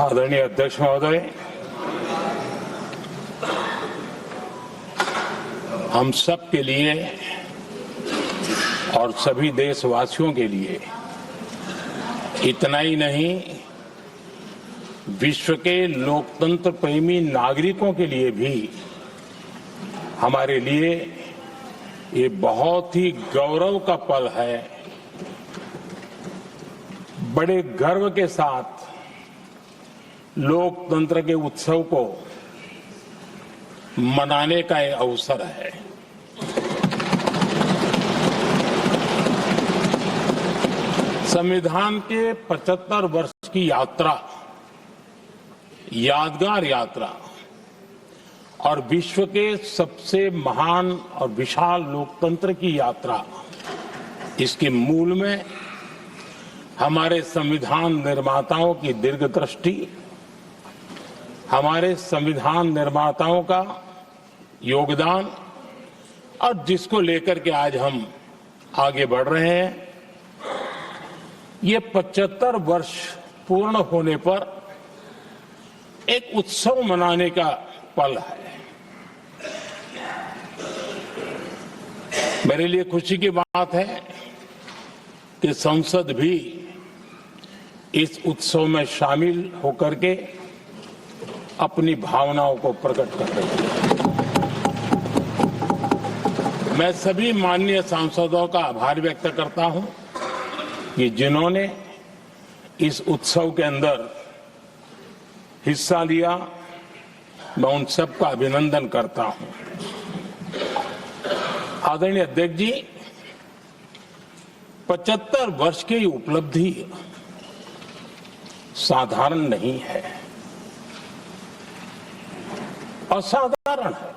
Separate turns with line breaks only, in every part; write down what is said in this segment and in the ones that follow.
आदरणीय अध्यक्ष महोदय, हम सब के लिए और सभी देशवासियों के लिए इतना ही नहीं, विश्व के लोकतंत्र प्रेमी नागरिकों के लिए भी हमारे लिए ये बहुत ही गौरव का पल है। बड़े गर्व के साथ लोकतंत्र के उत्सव को मनाने का ये अवसर है। संविधान के 75 वर्ष की यात्रा, यादगार यात्रा और विश्व के सबसे महान और विशाल लोकतंत्र की यात्रा, इसके मूल में हमारे संविधान निर्माताओं की दीर्घदृष्टि, हमारे संविधान निर्माताओं का योगदान और जिसको लेकर के आज हम आगे बढ़ रहे हैं, ये 75 वर्ष पूर्ण होने पर एक उत्सव मनाने का पल है। मेरे लिए खुशी की बात है कि संसद भी इस उत्सव में शामिल होकर के अपनी भावनाओं को प्रकट कर रही है। मैं सभी माननीय सांसदों का आभार व्यक्त करता हूं कि जिन्होंने इस उत्सव के अंदर हिस्सा लिया। मैं उन सबका अभिनंदन करता हूं। आदरणीय अध्यक्ष जी, 75 वर्ष की उपलब्धि साधारण नहीं है, असाधारण है।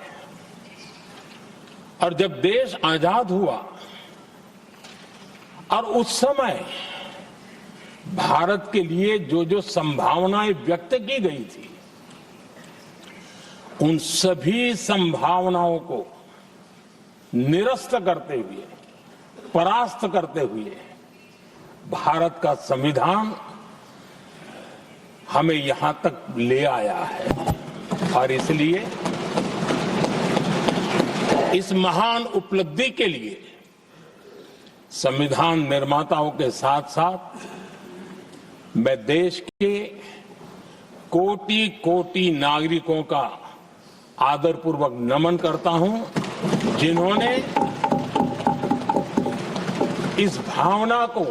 और जब देश आजाद हुआ और उस समय भारत के लिए जो जो संभावनाएं व्यक्त की गई थी, उन सभी संभावनाओं को निरस्त करते हुए, परास्त करते हुए भारत का संविधान हमें यहां तक ले आया है। और इसलिए इस महान उपलब्धि के लिए संविधान निर्माताओं के साथ साथ मैं देश के कोटि कोटि नागरिकों का आदरपूर्वक नमन करता हूं, जिन्होंने इस भावना को,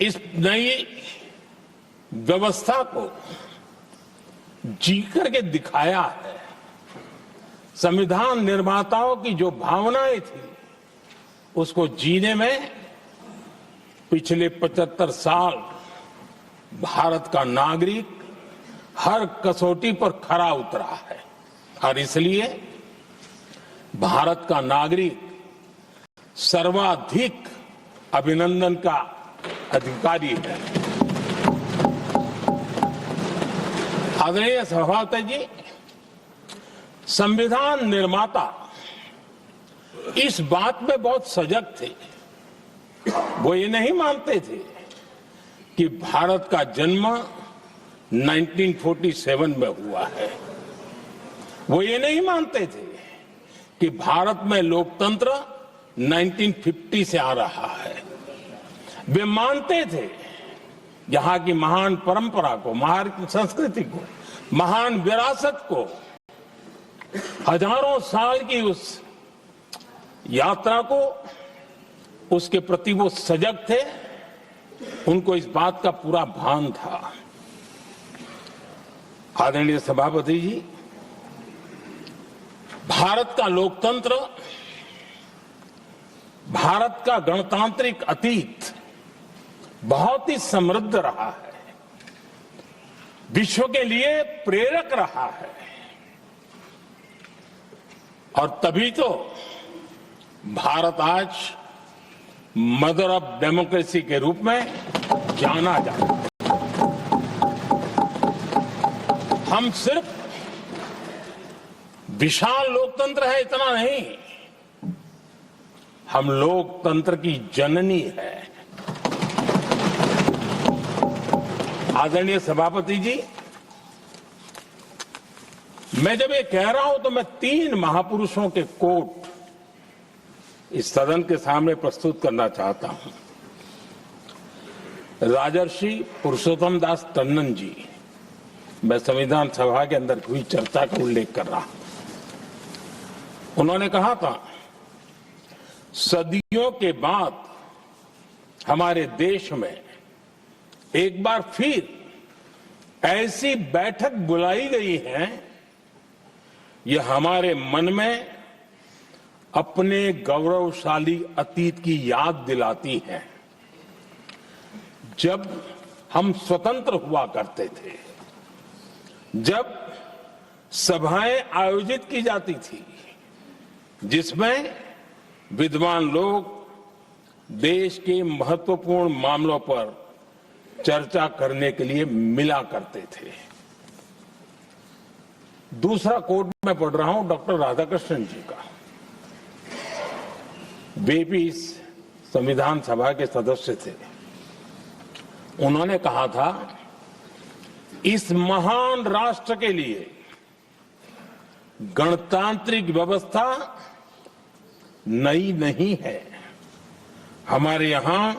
इस नई व्यवस्था को जी करके दिखाया है। संविधान निर्माताओं की जो भावनाएं थी, उसको जीने में पिछले 75 साल भारत का नागरिक हर कसौटी पर खरा उतरा है। और इसलिए भारत का नागरिक सर्वाधिक अभिनंदन का अधिकारी है। आदरणीय सभापति जी, संविधान निर्माता इस बात में बहुत सजग थे। वो ये नहीं मानते थे कि भारत का जन्म 1947 में हुआ है। वो ये नहीं मानते थे कि भारत में लोकतंत्र 1950 से आ रहा है। वे मानते थे यहाँ की महान परंपरा को, महान संस्कृति को, महान विरासत को, हजारों साल की उस यात्रा को, उसके प्रति वो सजग थे। उनको इस बात का पूरा भान था। आदरणीय सभापति जी, भारत का लोकतंत्र, भारत का गणतांत्रिक अतीत बहुत ही समृद्ध रहा है, विश्व के लिए प्रेरक रहा है। और तभी तो भारत आज मदर ऑफ डेमोक्रेसी के रूप में जाना जाता है। हम सिर्फ विशाल लोकतंत्र है इतना नहीं, हम लोकतंत्र की जननी है। आदरणीय सभापति जी, मैं जब ये कह रहा हूं तो मैं 3 महापुरुषों के कोट इस सदन के सामने प्रस्तुत करना चाहता हूं। राजर्षि पुरुषोत्तम दास टंडन जी, मैं संविधान सभा के अंदर हुई चर्चा का उल्लेख कर रहा हूं। उन्होंने कहा था, सदियों के बाद हमारे देश में एक बार फिर ऐसी बैठक बुलाई गई है, यह हमारे मन में अपने गौरवशाली अतीत की याद दिलाती है, जब हम स्वतंत्र हुआ करते थे, जब सभाएं आयोजित की जाती थी जिसमें विद्वान लोग देश के महत्वपूर्ण मामलों पर चर्चा करने के लिए मिला करते थे। दूसरा कोट मैं पढ़ रहा हूं डॉक्टर राधाकृष्णन जी का। वे भी इस संविधान सभा के सदस्य थे। उन्होंने कहा था, इस महान राष्ट्र के लिए गणतांत्रिक व्यवस्था नई नहीं है, हमारे यहां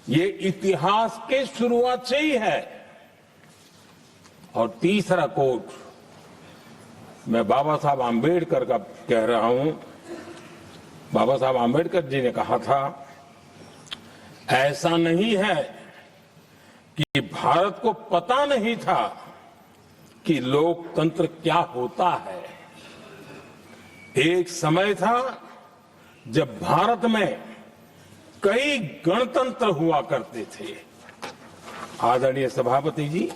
ये इतिहास के शुरुआत से ही है। और तीसरा कोट मैं बाबा साहब आम्बेडकर का कह रहा हूं। बाबा साहब आम्बेडकर जी ने कहा था, ऐसा नहीं है कि भारत को पता नहीं था कि लोकतंत्र क्या होता है। एक समय था जब भारत में कई गणतंत्र हुआ करते थे। आदरणीय सभापति जी,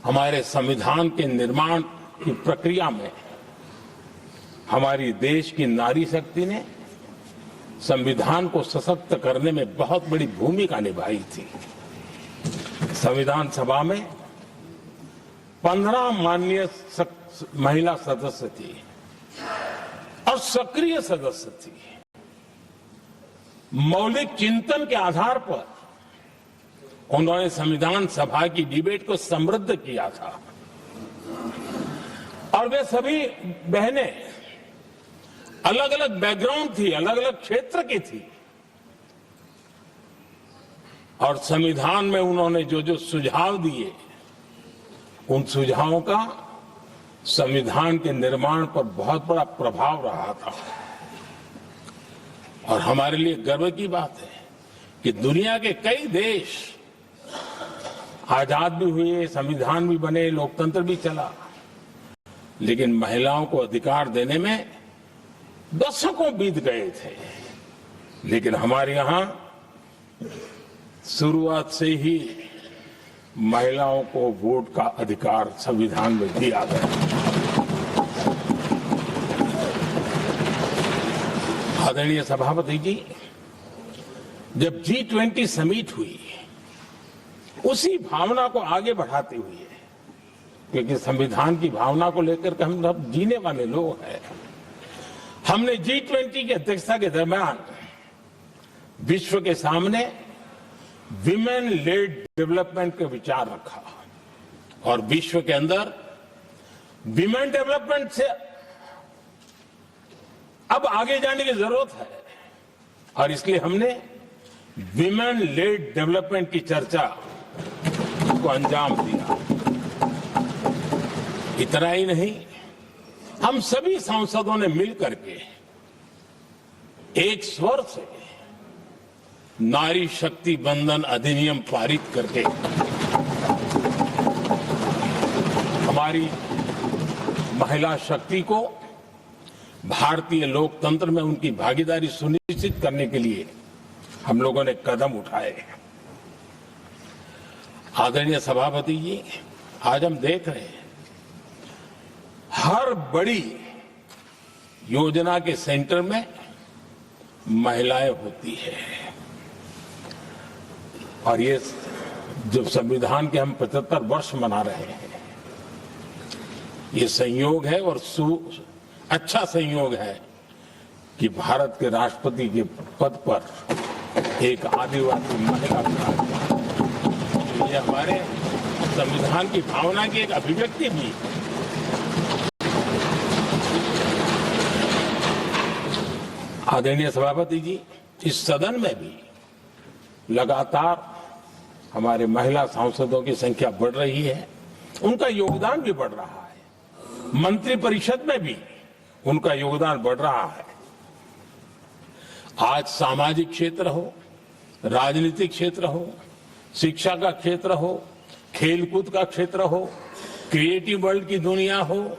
हमारे संविधान के निर्माण की प्रक्रिया में हमारी देश की नारी शक्ति ने संविधान को सशक्त करने में बहुत बड़ी भूमिका निभाई थी। संविधान सभा में 15 माननीय महिला सदस्य थी और सक्रिय सदस्य थी। मौलिक चिंतन के आधार पर उन्होंने संविधान सभा की डिबेट को समृद्ध किया था। और वे सभी बहनें अलग अलग बैकग्राउंड थी, अलग अलग क्षेत्र की थी। और संविधान में उन्होंने जो जो सुझाव दिए, उन सुझावों का संविधान के निर्माण पर बहुत बड़ा प्रभाव रहा था। और हमारे लिए गर्व की बात है कि दुनिया के कई देश आजाद भी हुए, संविधान भी बने, लोकतंत्र भी चला, लेकिन महिलाओं को अधिकार देने में दशकों बीत गए थे। लेकिन हमारे यहां शुरुआत से ही महिलाओं को वोट का अधिकार संविधान में दिया गया। आदरणीय सभापति जी, जब G20 समिट हुई, उसी भावना को आगे बढ़ाते हुए, क्योंकि संविधान की भावना को लेकर के हम सब जीने वाले लोग हैं, हमने G20 की अध्यक्षता के दरमियान विश्व के सामने विमेन लेड डेवलपमेंट का विचार रखा। और विश्व के अंदर विमेन डेवलपमेंट से अब आगे जाने की जरूरत है। और इसलिए हमने विमेन लेड डेवलपमेंट की चर्चा को अंजाम दिया। इतना ही नहीं, हम सभी सांसदों ने मिलकर के एक स्वर से नारी शक्ति बंधन अधिनियम पारित करके हमारी महिला शक्ति को भारतीय लोकतंत्र में उनकी भागीदारी सुनिश्चित करने के लिए हम लोगों ने कदम उठाए। आदरणीय सभापति जी, आज हम देख रहे हैं हर बड़ी योजना के सेंटर में महिलाएं होती है। और ये जो संविधान के हम 75 वर्ष मना रहे हैं, ये संयोग है और अच्छा संयोग है कि भारत के राष्ट्रपति के पद पर एक आदिवासी महिला। संविधान की भावना की एक अभिव्यक्ति भी है। आदरणीय सभापति जी, इस सदन में भी लगातार हमारे महिला सांसदों की संख्या बढ़ रही है, उनका योगदान भी बढ़ रहा है। मंत्रिपरिषद में भी उनका योगदान बढ़ रहा है। आज सामाजिक क्षेत्र हो, राजनीतिक क्षेत्र हो, शिक्षा का क्षेत्र हो, खेलकूद का क्षेत्र हो, क्रिएटिव वर्ल्ड की दुनिया हो,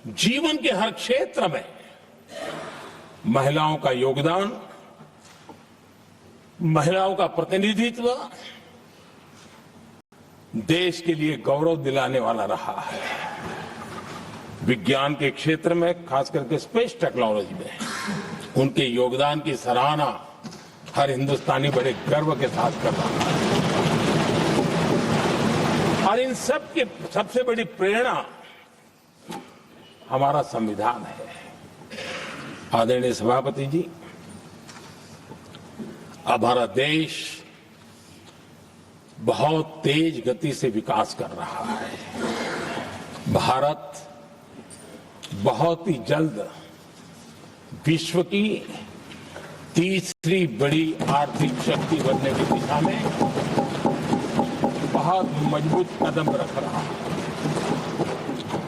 जीवन के हर क्षेत्र में महिलाओं का योगदान, महिलाओं का प्रतिनिधित्व देश के लिए गौरव दिलाने वाला रहा है। विज्ञान के क्षेत्र में, खास करके स्पेस टेक्नोलॉजी में उनके योगदान की सराहना हर हिंदुस्तानी बड़े गर्व के साथ कर रहा है। और इन सब की सबसे बड़ी प्रेरणा हमारा संविधान है। आदरणीय सभापति जी, अब हमारा देश बहुत तेज गति से विकास कर रहा है। भारत बहुत ही जल्द विश्व की तीसरी बड़ी आर्थिक शक्ति बनने की दिशा में बहुत मजबूत कदम रख रहा है।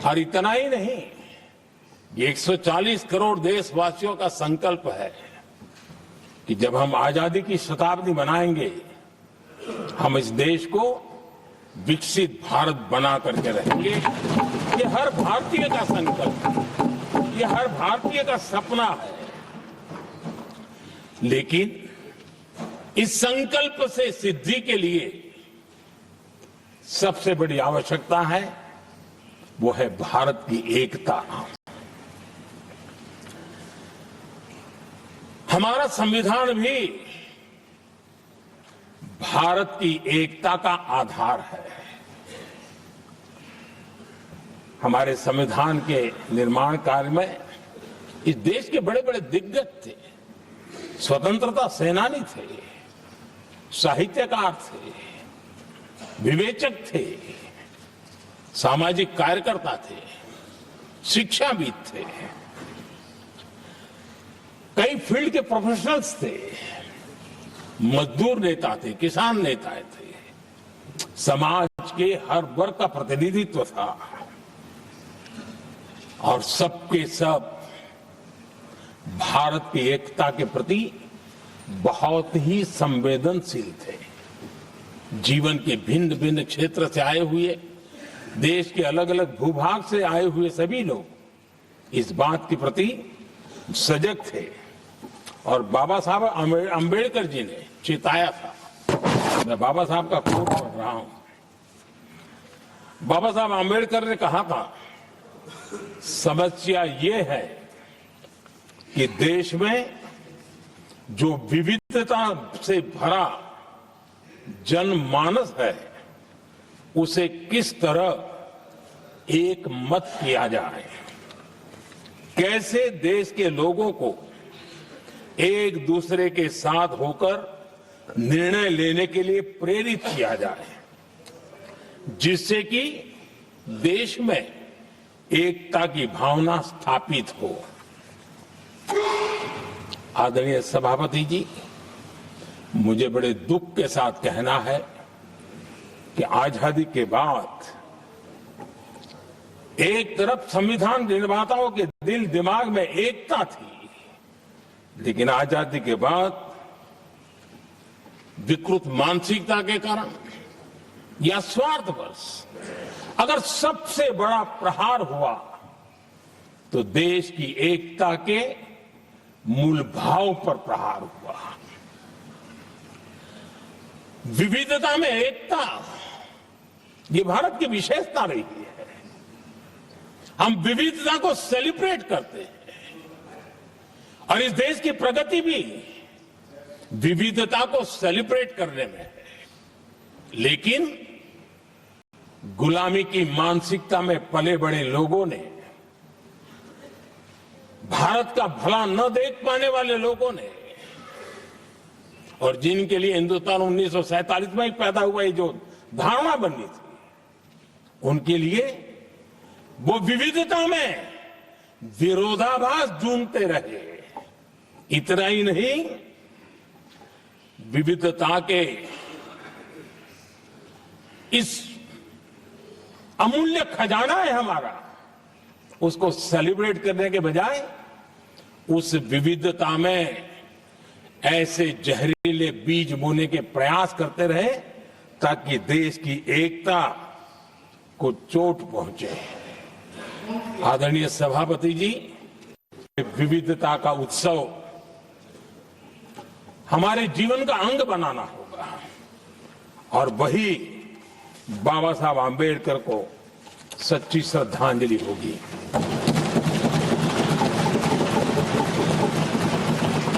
और इतना ही नहीं, ये 140 करोड़ देशवासियों का संकल्प है कि जब हम आजादी की शताब्दी मनाएंगे, हम इस देश को विकसित भारत बना करके रहेंगे। ये हर भारतीय का संकल्प है, ये हर भारतीय का सपना है। लेकिन इस संकल्प से सिद्धि के लिए सबसे बड़ी आवश्यकता है, वो है भारत की एकता। हमारा संविधान भी भारत की एकता का आधार है। हमारे संविधान के निर्माण कार्य में इस देश के बड़े बड़े दिग्गज थे, स्वतंत्रता सेनानी थे, साहित्यकार थे, विवेचक थे, सामाजिक कार्यकर्ता थे, शिक्षाविद थे, कई फील्ड के प्रोफेशनल्स थे, मजदूर नेता थे, किसान नेता थे, समाज के हर वर्ग का प्रतिनिधित्व था और सबके सब भारत की एकता के प्रति बहुत ही संवेदनशील थे। जीवन के भिन्न भिन्न क्षेत्र से आए हुए, देश के अलग अलग भूभाग से आए हुए सभी लोग इस बात के प्रति सजग थे। और बाबा साहब अंबेडकर जी ने चिताया था। मैं बाबा साहब का कोट पढ़ रहा हूं। बाबा साहब अंबेडकर ने कहा था, समस्या ये है कि देश में जो विविधता से भरा जनमानस है, उसे किस तरह एक मत किया जाए, कैसे देश के लोगों को एक दूसरे के साथ होकर निर्णय लेने के लिए प्रेरित किया जाए, जिससे कि देश में एकता की भावना स्थापित हो। आदरणीय सभापति जी, मुझे बड़े दुख के साथ कहना है कि आजादी के बाद एक तरफ संविधान निर्माताओं के दिल दिमाग में एकता थी, लेकिन आजादी के बाद विकृत मानसिकता के कारण या स्वार्थवश अगर सबसे बड़ा प्रहार हुआ तो देश की एकता के मूल भाव पर प्रहार हुआ। विविधता में एकता, ये भारत की विशेषता रही है। हम विविधता को सेलिब्रेट करते हैं और इस देश की प्रगति भी विविधता को सेलिब्रेट करने में है। लेकिन गुलामी की मानसिकता में पले बड़े लोगों ने, भारत का भला न देख पाने वाले लोगों ने, और जिनके लिए हिंदुस्तान 1947 में ही पैदा हुआ, ये जो धारणा बनी थी उनके लिए वो विविधता में विरोधाभास ढूंढते रहे। इतना ही नहीं, विविधता के इस अमूल्य खजाना है हमारा, उसको सेलिब्रेट करने के बजाय उस विविधता में ऐसे जहरीले बीज बोने के प्रयास करते रहे ताकि देश की एकता को चोट पहुंचे। आदरणीय सभापति जी, विविधता का उत्सव हमारे जीवन का अंग बनाना होगा और वही बाबा साहब आंबेडकर को सच्ची श्रद्धांजलि होगी।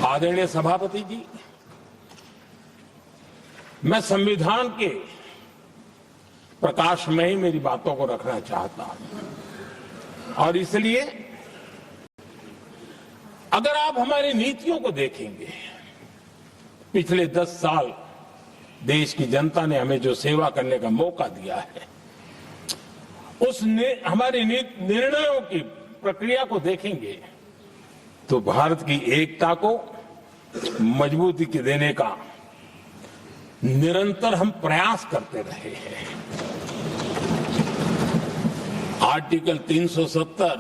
आदरणीय सभापति जी, मैं संविधान के प्रकाश में ही मेरी बातों को रखना चाहता हूं और इसलिए अगर आप हमारी नीतियों को देखेंगे, पिछले 10 साल देश की जनता ने हमें जो सेवा करने का मौका दिया है, हमारी निर्णयों की प्रक्रिया को देखेंगे तो भारत की एकता को मजबूती देने का निरंतर हम प्रयास करते रहे हैं। आर्टिकल 370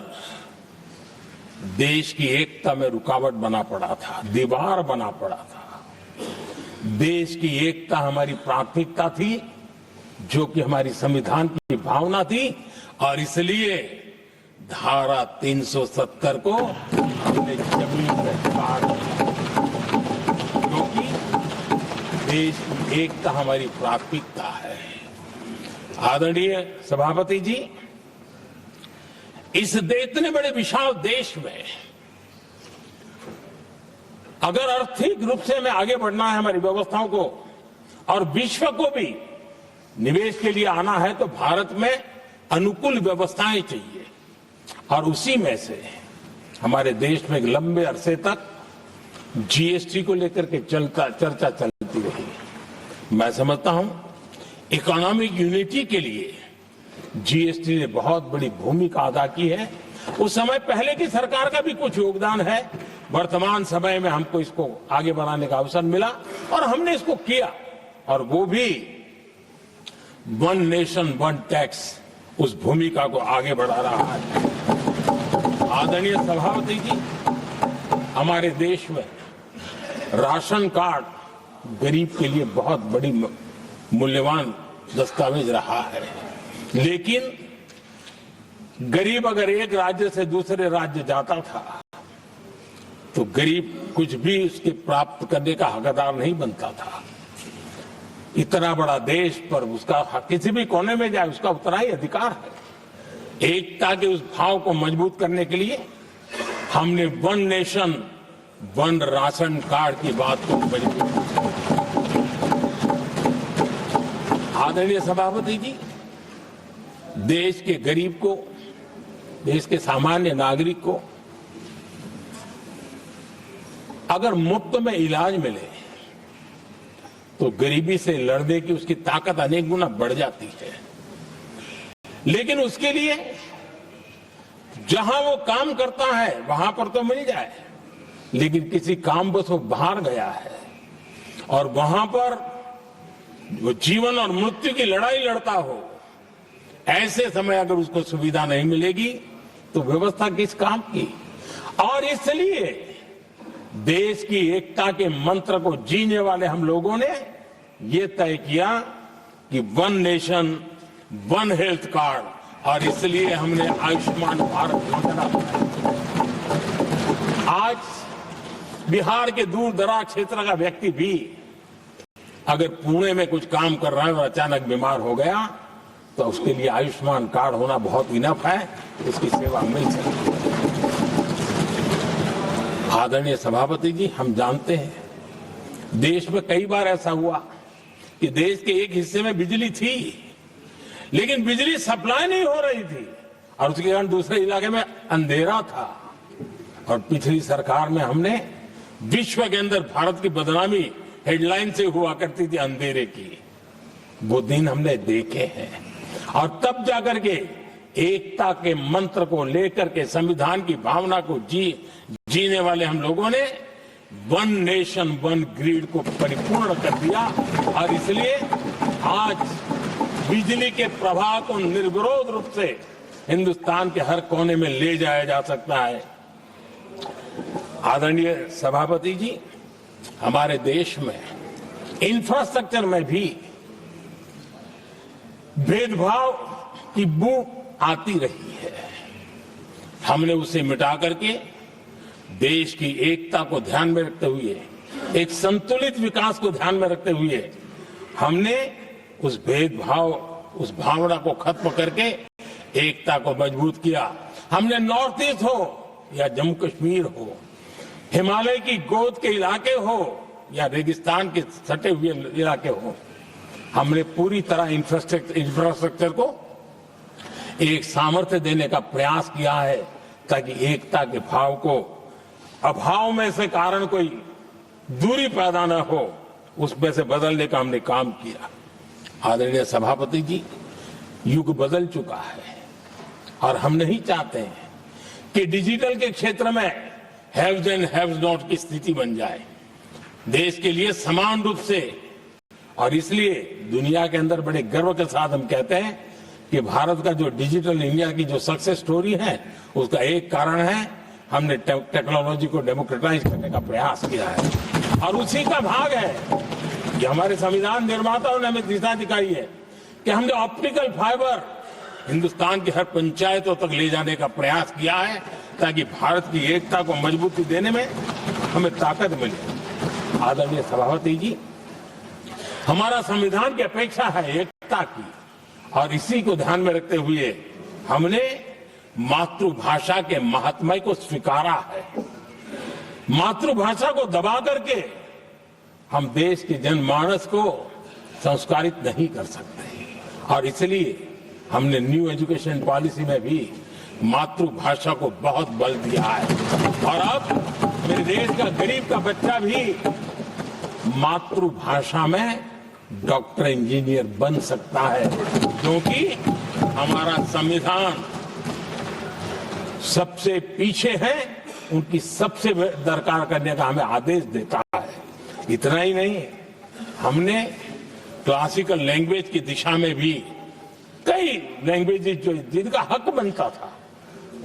देश की एकता में रुकावट बना पड़ा था, दीवार बना पड़ा था। देश की एकता हमारी प्राथमिकता थी, जो कि हमारी संविधान की भावना थी और इसलिए धारा 370 को हमने जमीन पर काट दिया, क्योंकि देश की एकता हमारी प्राथमिकता है। आदरणीय सभापति जी, इस इतने बड़े विशाल देश में अगर आर्थिक रूप से हमें आगे बढ़ना है, हमारी व्यवस्थाओं को और विश्व को भी निवेश के लिए आना है, तो भारत में अनुकूल व्यवस्थाएं चाहिए और उसी में से हमारे देश में एक लंबे अरसे तक जीएसटी को लेकर के चर्चा चलती रही। मैं समझता हूं इकोनॉमिक यूनिटी के लिए जीएसटी ने बहुत बड़ी भूमिका अदा की है। उस समय पहले की सरकार का भी कुछ योगदान है। वर्तमान समय में हमको इसको आगे बढ़ाने का अवसर मिला और हमने इसको किया और वो भी वन नेशन वन टैक्स उस भूमिका को आगे बढ़ा रहा है। आदरणीय सभापति जी, हमारे देश में राशन कार्ड गरीब के लिए बहुत बड़ी मूल्यवान दस्तावेज रहा है, लेकिन गरीब अगर एक राज्य से दूसरे राज्य जाता था तो गरीब कुछ भी उसके प्राप्त करने का हकदार नहीं बनता था। इतना बड़ा देश पर उसका किसी भी कोने में जाए उसका उतना ही अधिकार है। एकता के उस भाव को मजबूत करने के लिए हमने one nation one ration card की बात को मजबूत। आदरणीय सभापति जी, देश के गरीब को, देश के सामान्य नागरिक को अगर मुफ्त में इलाज मिले तो गरीबी से लड़ने की उसकी ताकत अनेक गुना बढ़ जाती है। लेकिन उसके लिए जहां वो काम करता है वहां पर तो मिल जाए, लेकिन किसी काम बस वो बाहर गया है और वहां पर वो जीवन और मृत्यु की लड़ाई लड़ता हो, ऐसे समय अगर उसको सुविधा नहीं मिलेगी तो व्यवस्था किस काम की। और इसलिए देश की एकता के मंत्र को जीने वाले हम लोगों ने ये तय किया कि one nation one health card, और इसलिए हमने आयुष्मान भारत योजना बनाई। आज बिहार के दूर दराज क्षेत्र का व्यक्ति भी अगर पुणे में कुछ काम कर रहा है और अचानक बीमार हो गया तो उसके लिए आयुष्मान कार्ड होना बहुत इनफ है, उसकी सेवा मिल सकती है। आदरणीय सभापति जी, हम जानते हैं देश में कई बार ऐसा हुआ कि देश के एक हिस्से में बिजली थी लेकिन बिजली सप्लाई नहीं हो रही थी और उसके कारण दूसरे इलाके में अंधेरा था। और पिछली सरकार में हमने विश्व के अंदर भारत की बदनामी हेडलाइन से हुआ करती थी अंधेरे की, वो दिन हमने देखे हैं। और तब जाकर के एकता के मंत्र को लेकर के संविधान की भावना को जीने वाले हम लोगों ने वन नेशन वन ग्रिड को परिपूर्ण कर दिया और इसलिए आज बिजली के प्रवाह को निर्विरोध रूप से हिंदुस्तान के हर कोने में ले जाया जा सकता है। आदरणीय सभापति जी, हमारे देश में इंफ्रास्ट्रक्चर में भी भेदभाव की बू आती रही है। हमने उसे मिटा करके देश की एकता को ध्यान में रखते हुए, एक संतुलित विकास को ध्यान में रखते हुए हमने उस भेदभाव, उस भावना को खत्म करके एकता को मजबूत किया। हमने नॉर्थ ईस्ट हो या जम्मू कश्मीर हो, हिमालय की गोद के इलाके हो या रेगिस्तान के सटे हुए इलाके हो, हमने पूरी तरह इंफ्रास्ट्रक्चर को एक सामर्थ्य देने का प्रयास किया है ताकि एकता के भाव को अभाव में से कारण कोई दूरी पैदा न हो, उसमें से बदलने का हमने काम किया। आदरणीय सभापति जी, युग बदल चुका है और हम नहीं चाहते हैं कि डिजिटल के क्षेत्र में हैव्स एंड हैव्स नॉट की स्थिति बन जाए। देश के लिए समान रूप से, और इसलिए दुनिया के अंदर बड़े गर्व के साथ हम कहते हैं कि भारत का जो डिजिटल इंडिया की जो सक्सेस स्टोरी है, उसका एक कारण है हमने टेक्नोलॉजी को डेमोक्रेटाइज करने का प्रयास किया है और उसी का भाग है कि हमारे संविधान निर्माताओं ने हमें दिशा दिखाई है कि हमने ऑप्टिकल फाइबर हिंदुस्तान की हर पंचायतों तक ले जाने का प्रयास किया है ताकि भारत की एकता को मजबूती देने में हमें ताकत मिले। आदरणीय सभापति जी, हमारा संविधान की अपेक्षा है एकता की और इसी को ध्यान में रखते हुए हमने मातृभाषा के महात्म्य को स्वीकारा है। मातृभाषा को दबा करके हम देश के जनमानस को संस्कारित नहीं कर सकते और इसलिए हमने न्यू एजुकेशन पॉलिसी में भी मातृभाषा को बहुत बल दिया है और अब मेरे देश का गरीब का बच्चा भी मातृभाषा में डॉक्टर इंजीनियर बन सकता है, क्योंकि हमारा संविधान सबसे पीछे है, उनकी सबसे दरकार करने का हमें आदेश देता है। इतना ही नहीं, हमने क्लासिकल लैंग्वेज की दिशा में भी कई लैंग्वेजेस जो जिनका हक बनता था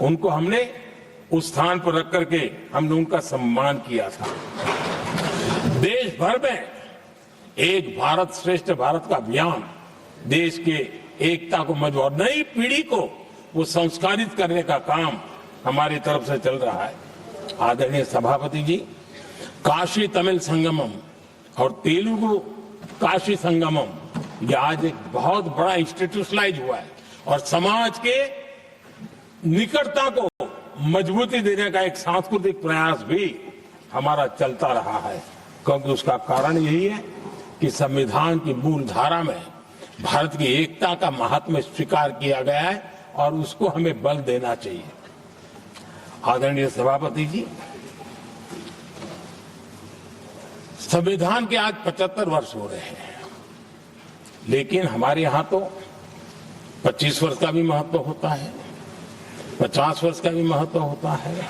उनको हमने उस स्थान पर रख करके हमने उनका सम्मान किया था। देश भर में एक भारत श्रेष्ठ भारत का अभियान देश के एकता को मजबूत और नई पीढ़ी को वो संस्कारित करने का काम हमारी तरफ से चल रहा है। आदरणीय सभापति जी, काशी तमिल संगमम और तेलुगु काशी संगमम ये आज एक बहुत बड़ा इंस्टीट्यूशनलाइज हुआ है और समाज के निकटता को मजबूती देने का एक सांस्कृतिक प्रयास भी हमारा चलता रहा है, क्योंकि उसका कारण यही है कि संविधान की मूल धारा में भारत की एकता का महात्म्य स्वीकार किया गया है और उसको हमें बल देना चाहिए। आदरणीय सभापति जी, संविधान के आज 75 वर्ष हो रहे हैं, लेकिन हमारे यहां तो 25 वर्ष का भी महत्व होता है, 50 वर्ष का भी महत्व होता है,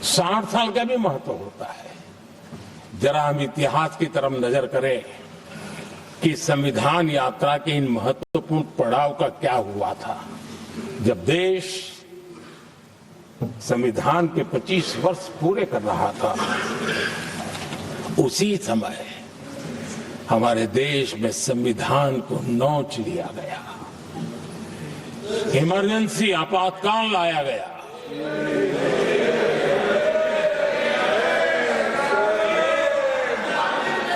60 साल का भी महत्व होता है। जरा हम इतिहास की तरफ नजर करें कि संविधान यात्रा के इन महत्वपूर्ण पड़ाव का क्या हुआ था। जब देश संविधान के 25 वर्ष पूरे कर रहा था, उसी समय हमारे देश में संविधान को नोच लिया गया, इमरजेंसी आपातकाल लाया गया।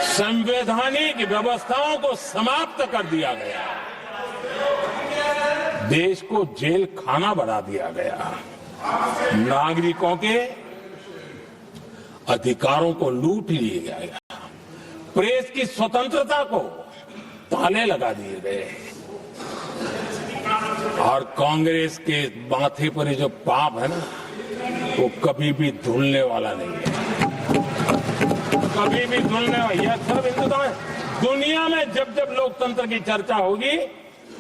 संवैधानिक व्यवस्थाओं को समाप्त कर दिया गया, देश को जेल खाना बना दिया गया, नागरिकों के अधिकारों को लूट लिया गया, प्रेस की स्वतंत्रता को ताले लगा दिए गए और कांग्रेस के माथे पर जो पाप है ना, वो कभी भी धुलने वाला नहीं है, कभी भी धुलने वाला। यह सब हिंदुस्तान दुनिया में जब जब लोकतंत्र की चर्चा होगी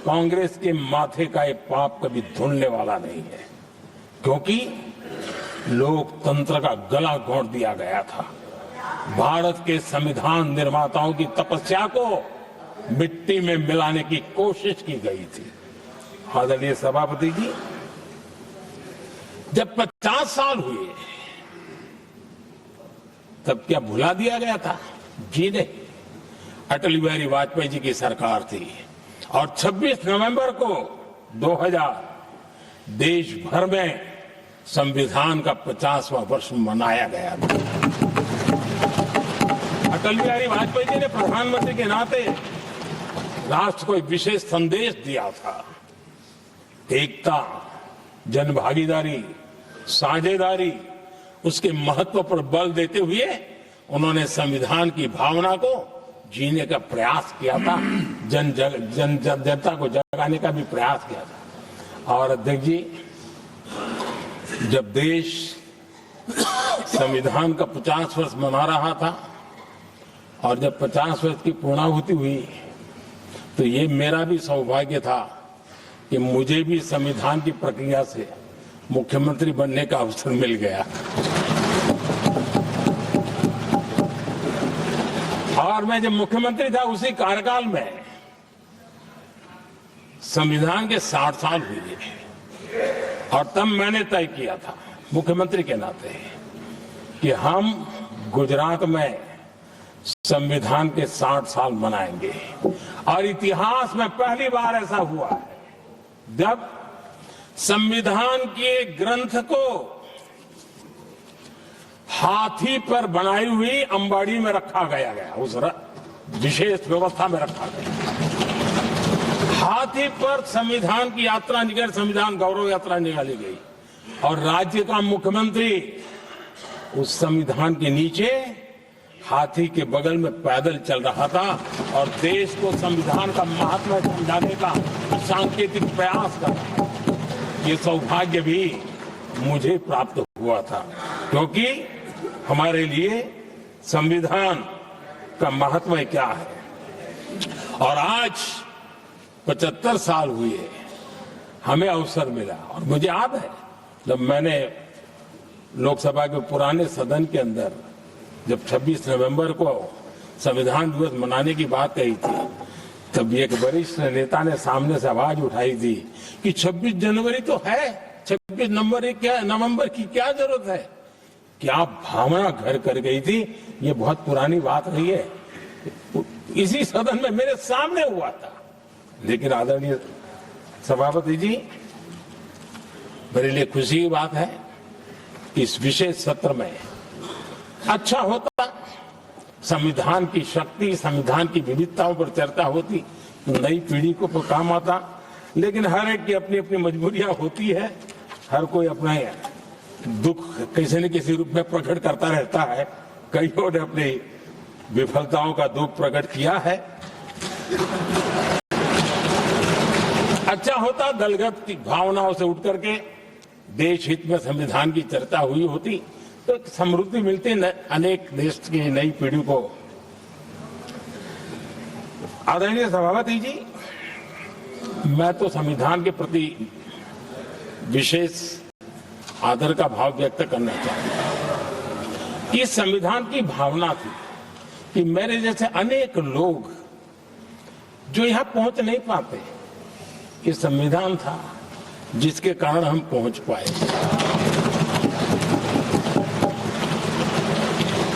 कांग्रेस के माथे का ये पाप कभी धुलने वाला नहीं है, क्योंकि लोकतंत्र का गला घोंट दिया गया था। भारत के संविधान निर्माताओं की तपस्या को मिट्टी में मिलाने की कोशिश की गई थी। आदरणीय सभापति जी, जब 50 साल हुए तब क्या भुला दिया गया था? जी नहीं, अटल बिहारी वाजपेयी जी की सरकार थी और 26 नवंबर को 2000 देश भर में संविधान का 50वां वर्ष मनाया गया था। अटल बिहारी वाजपेयी जी ने प्रधानमंत्री के नाते राष्ट्र को एक विशेष संदेश दिया था। एकता, जनभागीदारी, साझेदारी, उसके महत्व पर बल देते हुए उन्होंने संविधान की भावना को जीने का प्रयास किया था, जनता को जगाने का भी प्रयास किया था। और अध्यक्ष जी, जब देश संविधान का 50 वर्ष मना रहा था और जब 50 वर्ष की पूर्णाहुति हुई, तो ये मेरा भी सौभाग्य था कि मुझे भी संविधान की प्रक्रिया से मुख्यमंत्री बनने का अवसर मिल गया। और मैं जब मुख्यमंत्री था उसी कार्यकाल में संविधान के 60 साल हुए और तब मैंने तय किया था मुख्यमंत्री के नाते कि हम गुजरात में संविधान के 60 साल मनाएंगे। और इतिहास में पहली बार ऐसा हुआ है जब संविधान के ग्रंथ को हाथी पर बनाई हुई अंबाड़ी में रखा गया, उस विशेष व्यवस्था में रखा गया। हाथी पर संविधान की यात्रा निकल, संविधान गौरव यात्रा निकाली गई और राज्य का मुख्यमंत्री उस संविधान के नीचे हाथी के बगल में पैदल चल रहा था और देश को संविधान का महत्व समझाने का सांकेतिक प्रयास कर रहा था। ये सौभाग्य भी मुझे प्राप्त हुआ था, क्योंकि हमारे लिए संविधान का महत्व क्या है। और आज 75 साल हुए हमें अवसर मिला। और मुझे याद है जब मैंने लोकसभा के पुराने सदन के अंदर जब 26 नवंबर को संविधान दिवस मनाने की बात कही थी, तब एक वरिष्ठ नेता ने सामने से आवाज उठाई थी कि 26 जनवरी तो है, 26 नवंबर की क्या जरूरत है। क्या भावना घर कर गई थी, ये बहुत पुरानी बात रही है। इसी सदन में मेरे सामने हुआ था। लेकिन आदरणीय सभापति जी, मेरे लिए खुशी की बात है इस विशेष सत्र में अच्छा होता, संविधान की शक्ति, संविधान की विविधताओं पर चर्चा होती, नई पीढ़ी को काम आता। लेकिन हर एक की अपनी अपनी मजबूरियां होती है, हर कोई अपना दुख किसी न किसी रूप में प्रकट करता रहता है। कईयों ने अपनी विफलताओं का दुख प्रकट किया है। अच्छा होता दलगत की भावनाओं से उठ करके देश हित में संविधान की चर्चा हुई होती, तो समृद्धि मिलती अनेक देश की नई पीढ़ी को। आदरणीय सभापति जी, मैं तो संविधान के प्रति विशेष आदर का भाव व्यक्त करना चाहता हूं। इस संविधान की भावना थी कि मेरे जैसे अनेक लोग जो यहां पहुंच नहीं पाते, ये संविधान था जिसके कारण हम पहुंच पाए।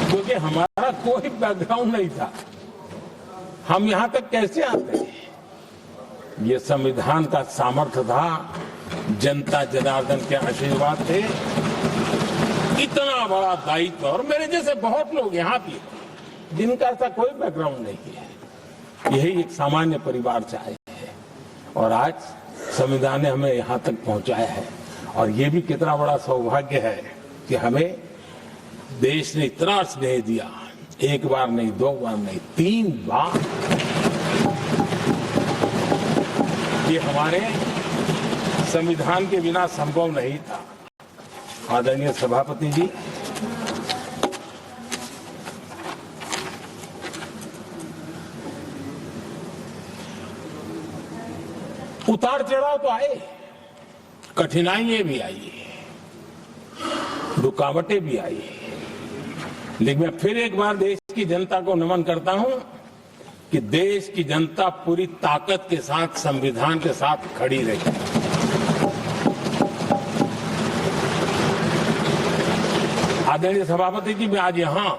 क्योंकि हमारा कोई बैकग्राउंड नहीं था, हम यहां तक कैसे आते? ये संविधान का सामर्थ्य था, जनता जनार्दन के आशीर्वाद थे। इतना बड़ा दायित्व, और मेरे जैसे बहुत लोग यहाँ भी जिनका ऐसा कोई बैकग्राउंड नहीं है, यही एक सामान्य परिवार से आए हैं और आज संविधान ने हमें यहाँ तक पहुंचाया है। और ये भी कितना बड़ा सौभाग्य है कि हमें देश ने इतना स्नेह दिया, एक बार नहीं, दो बार नहीं, 3 बार। ये हमारे संविधान के बिना संभव नहीं था। आदरणीय सभापति जी, उतार चढ़ाव तो आए, कठिनाइयां भी आई, रुकावटें भी आई, लेकिन मैं फिर एक बार देश की जनता को नमन करता हूं कि देश की जनता पूरी ताकत के साथ संविधान के साथ खड़ी रही। आदरणीय सभापति जी, मैं आज यहां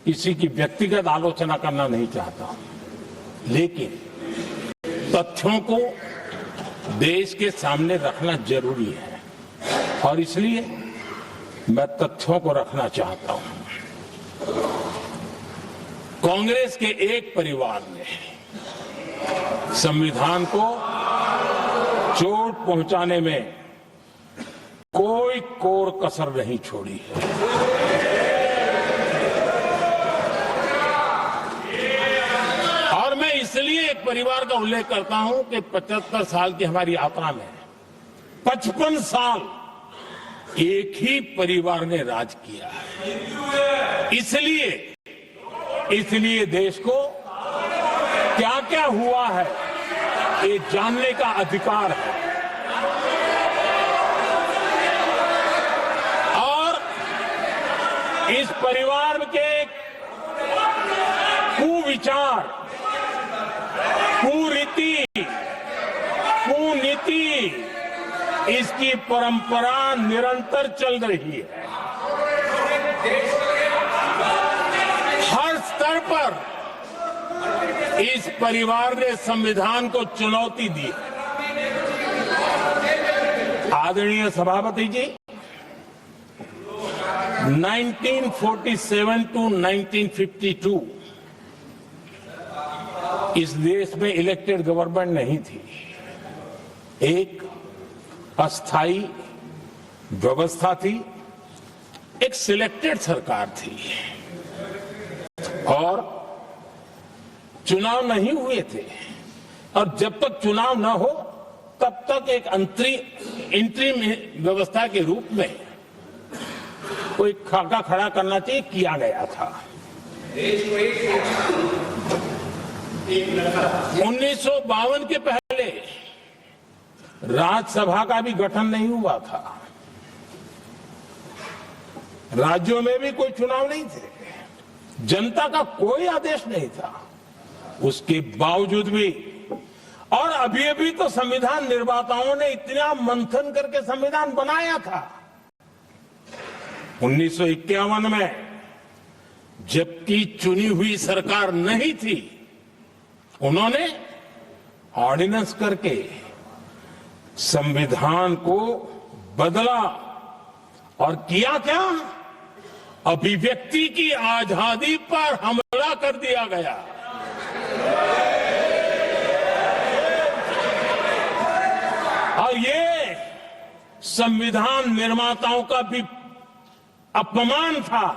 किसी की व्यक्तिगत आलोचना करना नहीं चाहता हूं, लेकिन तथ्यों को देश के सामने रखना जरूरी है और इसलिए मैं तथ्यों को रखना चाहता हूं। कांग्रेस के एक परिवार ने संविधान को चोट पहुंचाने में कोई कोर कसर नहीं छोड़ी है। और मैं इसलिए एक परिवार का उल्लेख करता हूं कि 75 साल की हमारी यात्रा में 55 साल एक ही परिवार ने राज किया है। इसलिए देश को क्या क्या हुआ है ये जानने का अधिकार है और इस परिवार के कुविचार, कुरीति, कुनीति, इसकी परंपरा निरंतर चल रही है। हर स्तर पर इस परिवार ने संविधान को चुनौती दी। आदरणीय सभापति जी, 1947 टू 1952 इस देश में इलेक्टेड गवर्नमेंट नहीं थी। एक अस्थाई व्यवस्था थी, एक सिलेक्टेड सरकार थी और चुनाव नहीं हुए थे और जब तक चुनाव न हो तब तक एक इंटरिम व्यवस्था के रूप में कोई खाका खड़ा करना चाहिए, किया गया था। 1952 के पहले राज्यसभा का भी गठन नहीं हुआ था, राज्यों में भी कोई चुनाव नहीं थे, जनता का कोई आदेश नहीं था। उसके बावजूद भी और अभी तो संविधान निर्माताओं ने इतना मंथन करके संविधान बनाया था। 1951 में जबकि चुनी हुई सरकार नहीं थी, उन्होंने ऑर्डिनेंस करके संविधान को बदला और किया क्या? अभिव्यक्ति की आजादी पर हमला कर दिया गया। और ये संविधान निर्माताओं का भी अपमान था,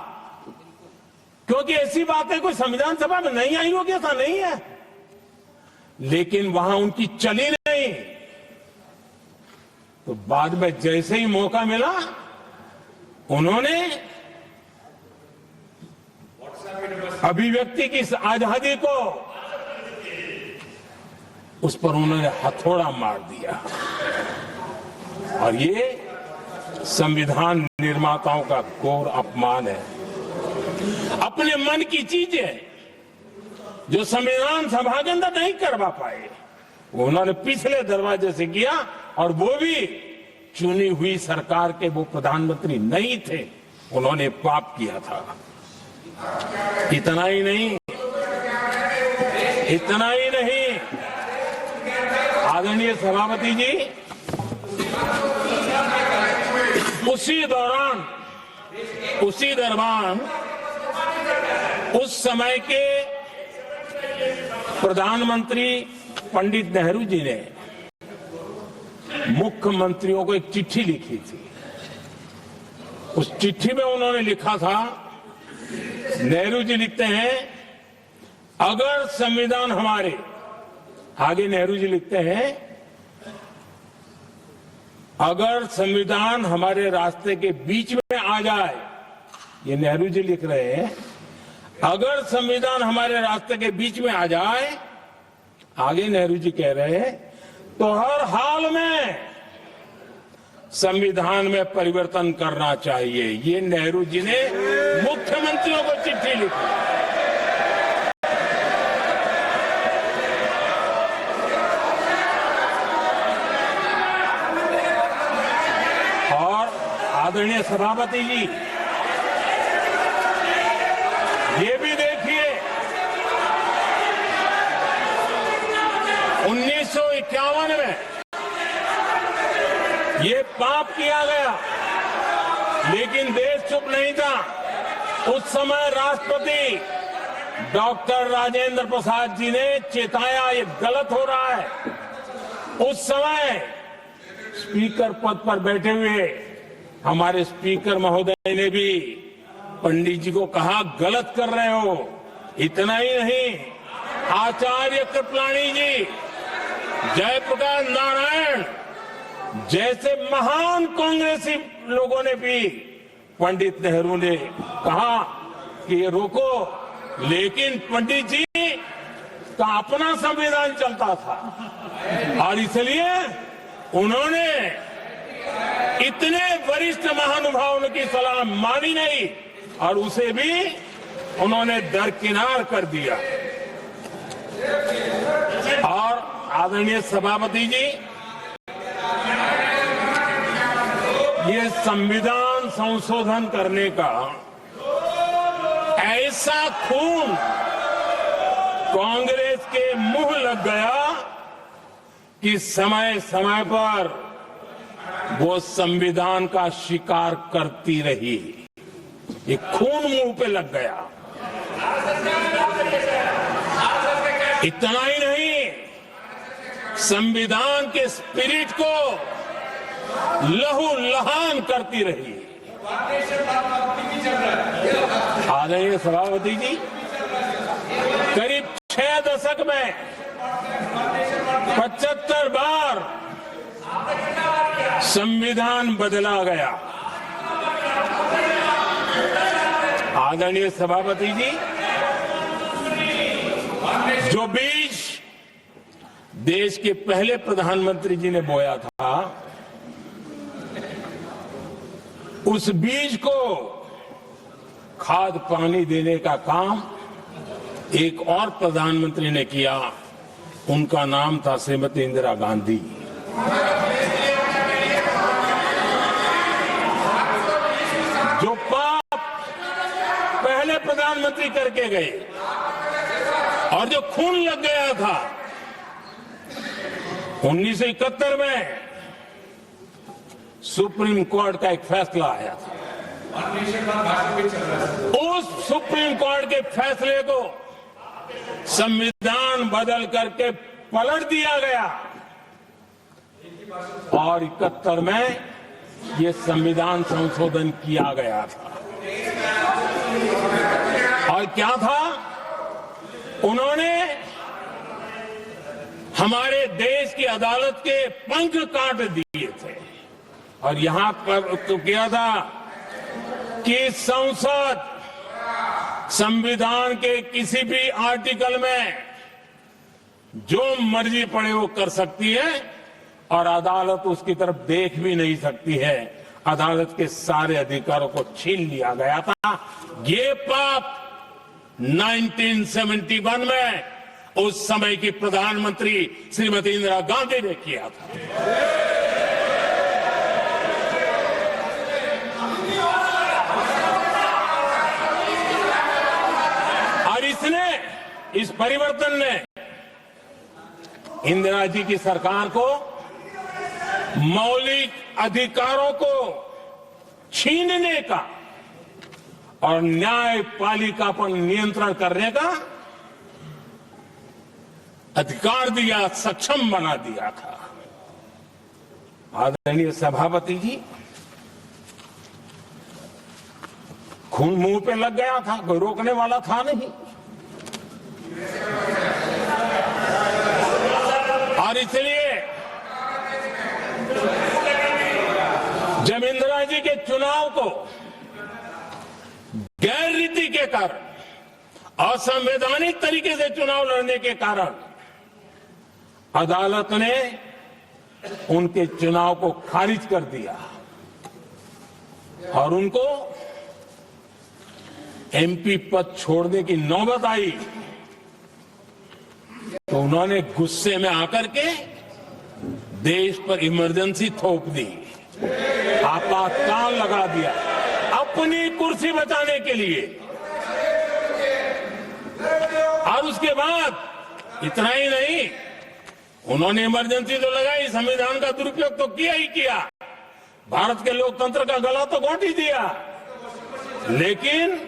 क्योंकि ऐसी बातें कोई संविधान सभा में नहीं आई होगी, ऐसा नहीं है, लेकिन वहां उनकी चली नहीं। तो बाद में जैसे ही मौका मिला, उन्होंने अभिव्यक्ति की इस आजादी को, उस पर उन्होंने हथौड़ा मार दिया और ये संविधान निर्माताओं का घोर अपमान है। अपने मन की चीजें जो संविधान सभा के अंदर नहीं करवा पाए, उन्होंने पिछले दरवाजे से किया और वो भी चुनी हुई सरकार के वो प्रधानमंत्री नहीं थे, उन्होंने पाप किया था। इतना ही नहीं, आदरणीय सभापति जी, उसी दौरान उस समय के प्रधानमंत्री पंडित नेहरू जी ने मुख्यमंत्रियों को एक चिट्ठी लिखी थी। उस चिट्ठी में उन्होंने लिखा था, नेहरू जी लिखते हैं, अगर संविधान हमारे, आगे नेहरू जी लिखते हैं, अगर संविधान हमारे रास्ते के बीच में आ जाए, ये नेहरू जी लिख रहे हैं, अगर संविधान हमारे रास्ते के बीच में आ जाए, आगे नेहरू जी कह रहे हैं, तो हर हाल में संविधान में परिवर्तन करना चाहिए। ये नेहरू जी ने मुख्यमंत्रियों को चिट्ठी लिखी। और आदरणीय सभापति जी, ये भी देखिए 1951 में ये पाप किया गया, लेकिन देश चुप नहीं था। उस समय राष्ट्रपति डॉक्टर राजेंद्र प्रसाद जी ने चेताया ये गलत हो रहा है। उस समय स्पीकर पद पर बैठे हुए हमारे स्पीकर महोदय ने भी पंडित जी को कहा गलत कर रहे हो। इतना ही नहीं, आचार्य कृपलानी जी, जयप्रकाश नारायण जैसे महान कांग्रेसी लोगों ने भी पंडित नेहरू ने कहा कि ये रोको, लेकिन पंडित जी का अपना संविधान चलता था और इसलिए उन्होंने इतने वरिष्ठ महानुभावों की सलाह मानी नहीं और उसे भी उन्होंने दरकिनार कर दिया। और आदरणीय सभापति जी, ये संविधान संशोधन करने का ऐसा खून कांग्रेस के मुंह लग गया कि समय समय पर वो संविधान का शिकार करती रही। ये खून मुंह पे लग गया। इतना ही नहीं, संविधान के स्पिरिट को लहू लहान करती रही। आदरणीय सभापति जी, करीब 6 दशक में 75 बार संविधान बदला गया। आदरणीय सभापति जी, जो बीज देश के पहले प्रधानमंत्री जी ने बोया था, उस बीज को खाद पानी देने का काम एक और प्रधानमंत्री ने किया। उनका नाम था श्रीमती इंदिरा गांधी। जो पाप पहले प्रधानमंत्री करके गए और जो खून लग गया था 1971 में, सुप्रीम कोर्ट का एक फैसला आया था। उस सुप्रीम कोर्ट के फैसले को संविधान बदल करके पलट दिया गया और 71 में ये संविधान संशोधन किया गया था। और क्या था, उन्होंने हमारे देश की अदालत के पंख काट दिए थे और यहां पर तो किया था कि संसद संविधान के किसी भी आर्टिकल में जो मर्जी पड़े वो कर सकती है और अदालत उसकी तरफ देख भी नहीं सकती है। अदालत के सारे अधिकारों को छीन लिया गया था। ये पाप 1971 में उस समय की प्रधानमंत्री श्रीमती इंदिरा गांधी ने किया था। और इस परिवर्तन ने इंदिरा जी की सरकार को मौलिक अधिकारों को छीनने का और न्यायपालिका पर नियंत्रण करने का अधिकार दिया, सक्षम बना दिया था। आदरणीय सभापति जी, खून मुंह पे लग गया था, कोई रोकने वाला था नहीं। और इसलिए जब इंदिरा जी के चुनाव को गैर रीति के कारण, असंवैधानिक तरीके से चुनाव लड़ने के कारण अदालत ने उनके चुनाव को खारिज कर दिया और उनको एमपी पद छोड़ने की नौबत आई तो उन्होंने गुस्से में आकर के देश पर इमरजेंसी थोप दी, आपातकाल लगा दिया अपनी कुर्सी बचाने के लिए। और उसके बाद इतना ही नहीं, उन्होंने इमरजेंसी तो लगाई, संविधान का दुरुपयोग तो किया ही किया, भारत के लोकतंत्र का गला तो घोट ही दिया। लेकिन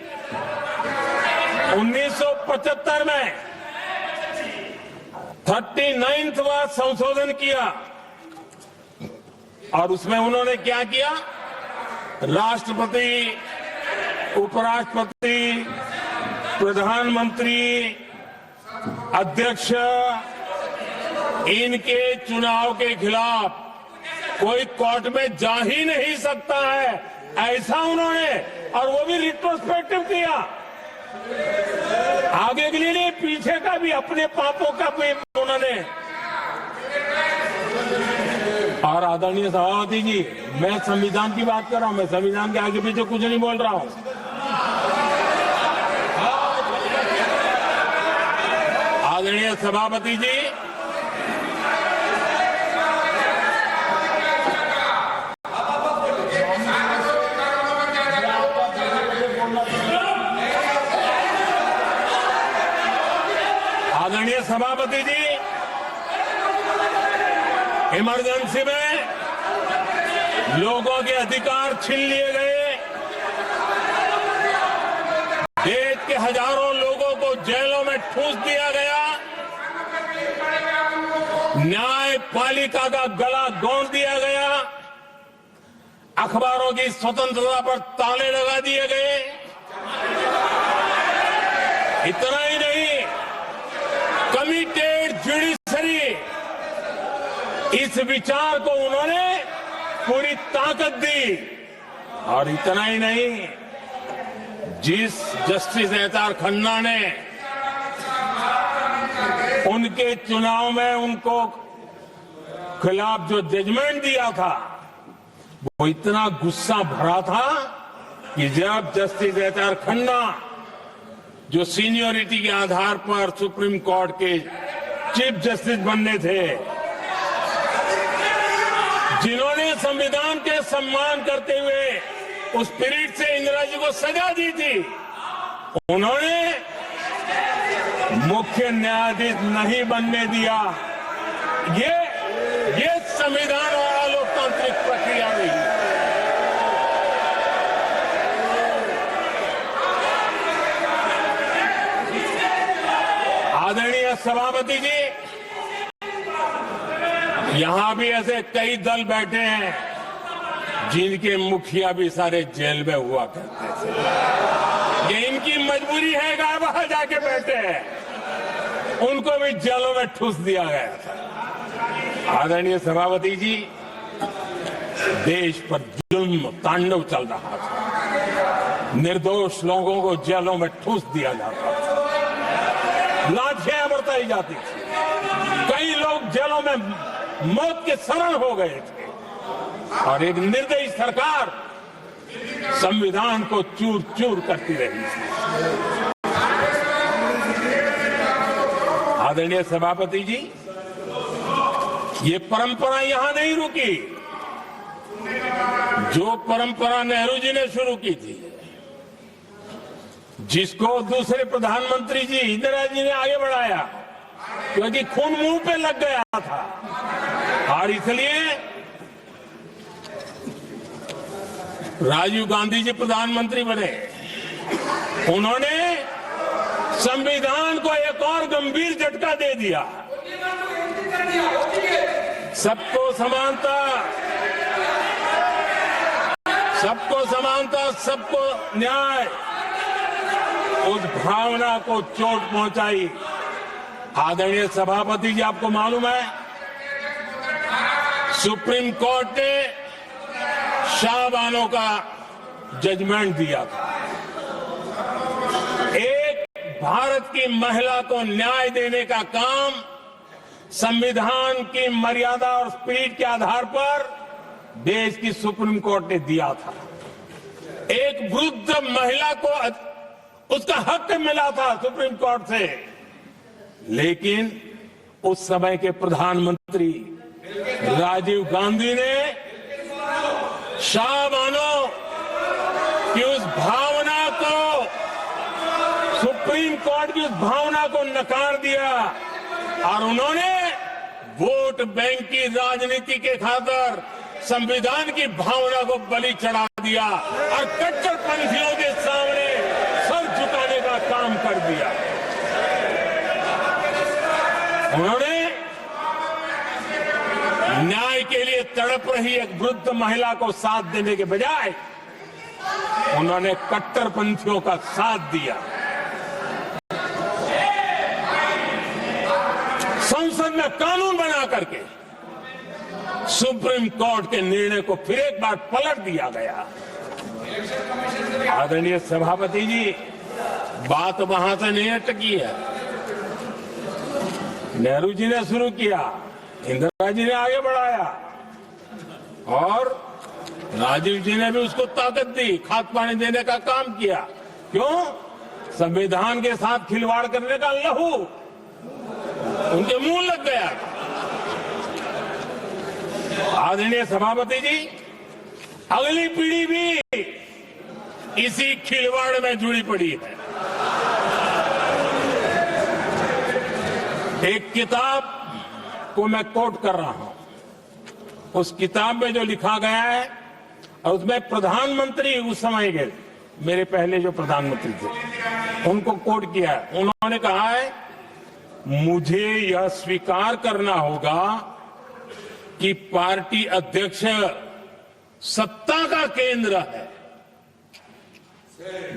1975 में 39वां संशोधन किया और उसमें उन्होंने क्या किया, राष्ट्रपति, उपराष्ट्रपति, प्रधानमंत्री, अध्यक्ष, इनके चुनाव के खिलाफ कोई कोर्ट में जा ही नहीं सकता है, ऐसा उन्होंने, और वो भी रिट्रोस्पेक्टिव किया, आगे के लिए नहीं, पीछे का भी, अपने पापों का भी उन्होंने। और आदरणीय सभापति जी, मैं संविधान की बात कर रहा हूं, मैं संविधान के आगे पीछे कुछ नहीं बोल रहा हूं। आदरणीय सभापति जी, आदरणीय सभापति जी, इमरजेंसी में लोगों के अधिकार छीन लिए गए, देश के हजारों लोगों को जेलों में ठूंस दिया गया, न्यायपालिका का गला दौड़ दिया गया, अखबारों की स्वतंत्रता पर ताले लगा दिए गए। इतना ही नहीं, कमिटेड जुडिशरी, इस विचार को उन्होंने पूरी ताकत दी। और इतना ही नहीं, जिस जस्टिस एहतार खन्ना ने उनके चुनाव में उनको खिलाफ जो जजमेंट दिया था, वो इतना गुस्सा भरा था कि जब जस्टिस एहतार खन्ना, जो सीनियरिटी के आधार पर सुप्रीम कोर्ट के चीफ जस्टिस बनने थे, जिन्होंने संविधान के सम्मान करते हुए उस स्पिरिट से इंदिरा जी को सजा दी थी, उन्होंने मुख्य न्यायाधीश नहीं बनने दिया। ये संविधान और लोकतांत्रिक प्रक्रिया नहीं। आदरणीय सभापति जी, यहां भी ऐसे कई दल बैठे हैं जिनके मुखिया भी सारे जेल में हुआ करते थे। ये इनकी मजबूरी है कि वहां जाके बैठे हैं, उनको भी जेलों में ठूस दिया गया था। आदरणीय सभापति जी, देश पर जुल्म तांडव चल रहा था, निर्दोष लोगों को जेलों में ठूस दिया जाता था, लाठियां बरताई जाती थी, कई लोग जेलों में मौत के शरण हो गए थे, और एक निर्दयी सरकार संविधान को चूर चूर करती रही थी। आदरणीय सभापति जी, ये परंपरा यहां नहीं रुकी। जो परंपरा नेहरू जी ने शुरू की थी, जिसको दूसरे प्रधानमंत्री जी इंदिरा जी ने आगे बढ़ाया, क्योंकि खून मुंह पे लग गया था, और इसलिए राजीव गांधी जी प्रधानमंत्री बने। उन्होंने संविधान को एक और गंभीर झटका दे दिया। सबको समानता, सबको समानता, सबको न्याय, उस भावना को चोट पहुंचाई। आदरणीय सभापति जी, आपको मालूम है, सुप्रीम कोर्ट ने शाहबानो का जजमेंट दिया था। एक भारत की महिला को न्याय देने का काम संविधान की मर्यादा और स्पिरिट के आधार पर देश की सुप्रीम कोर्ट ने दिया था। एक वृद्ध महिला को उसका हक मिला था सुप्रीम कोर्ट से, लेकिन उस समय के प्रधानमंत्री राजीव गांधी ने शाह मानो कि उस भावना को, सुप्रीम कोर्ट की उस भावना को नकार दिया और उन्होंने वोट बैंक की राजनीति के खातिर संविधान की भावना को बलि चढ़ा दिया और कट्टरपंथियों के सामने सर झुकाने का काम कर दिया। उन्होंने न्याय के लिए तड़प रही एक वृद्ध महिला को साथ देने के बजाय उन्होंने कट्टरपंथियों का साथ दिया। संसद में कानून बना करके सुप्रीम कोर्ट के निर्णय को फिर एक बार पलट दिया गया। आदरणीय सभापति जी, बात वहां से नहीं अटकी है। नेहरू जी ने शुरू किया, इंदिरा जी ने आगे बढ़ाया और राजीव जी ने भी उसको ताकत दी, खाद पानी देने का काम किया। क्यों? संविधान के साथ खिलवाड़ करने का लहू उनके मुंह लग गया। आदरणीय सभापति जी, अगली पीढ़ी भी इसी खिलवाड़ में जुड़ी पड़ी है। एक किताब को मैं कोट कर रहा हूं। उस किताब में जो लिखा गया है और उसमें प्रधानमंत्री उस समय के मेरे पहले जो प्रधानमंत्री थे उनको कोट किया है। उन्होंने कहा है, मुझे यह स्वीकार करना होगा कि पार्टी अध्यक्ष सत्ता का केंद्र है।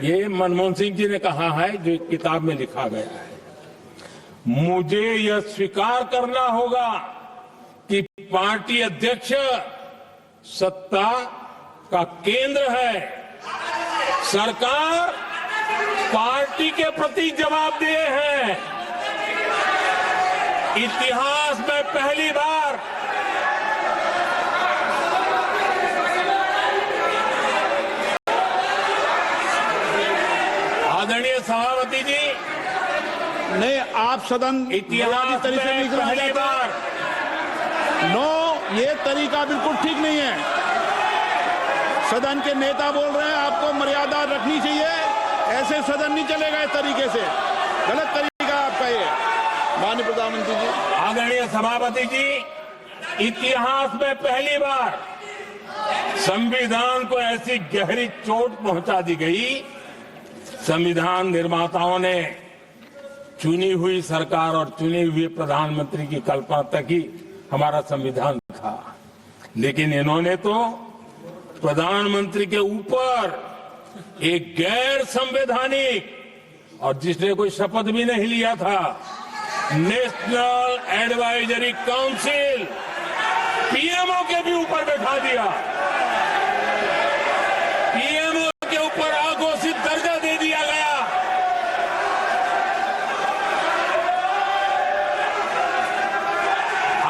ये मनमोहन सिंह जी ने कहा है, जो किताब में लिखा गया है। मुझे यह स्वीकार करना होगा कि पार्टी अध्यक्ष सत्ता का केंद्र है। सरकार पार्टी के प्रति जवाबदेह है। इतिहास में पहली बार आदरणीय सभापति जी,
नहीं, आप सदन
इतिहास में पहली बार
नो, ये तरीका बिल्कुल ठीक नहीं है। सदन के नेता बोल रहे हैं, आपको मर्यादा रखनी चाहिए। ऐसे सदन नहीं चलेगा इस तरीके से, गलत तरीका आपका ये। माननीय प्रधानमंत्री जी।
आदरणीय सभापति जी, इतिहास में पहली बार संविधान को ऐसी गहरी चोट पहुंचा दी गई। संविधान निर्माताओं ने चुनी हुई सरकार और चुने हुए प्रधानमंत्री की कल्पना तक ही हमारा संविधान था, लेकिन इन्होंने तो प्रधानमंत्री के ऊपर एक गैर संवैधानिक, और जिसने कोई शपथ भी नहीं लिया था, नेशनल एडवाइजरी काउंसिल पीएमओ के भी ऊपर बैठा दिया। पीएमओ के ऊपर अघोषित दर्जा दे दिया गया।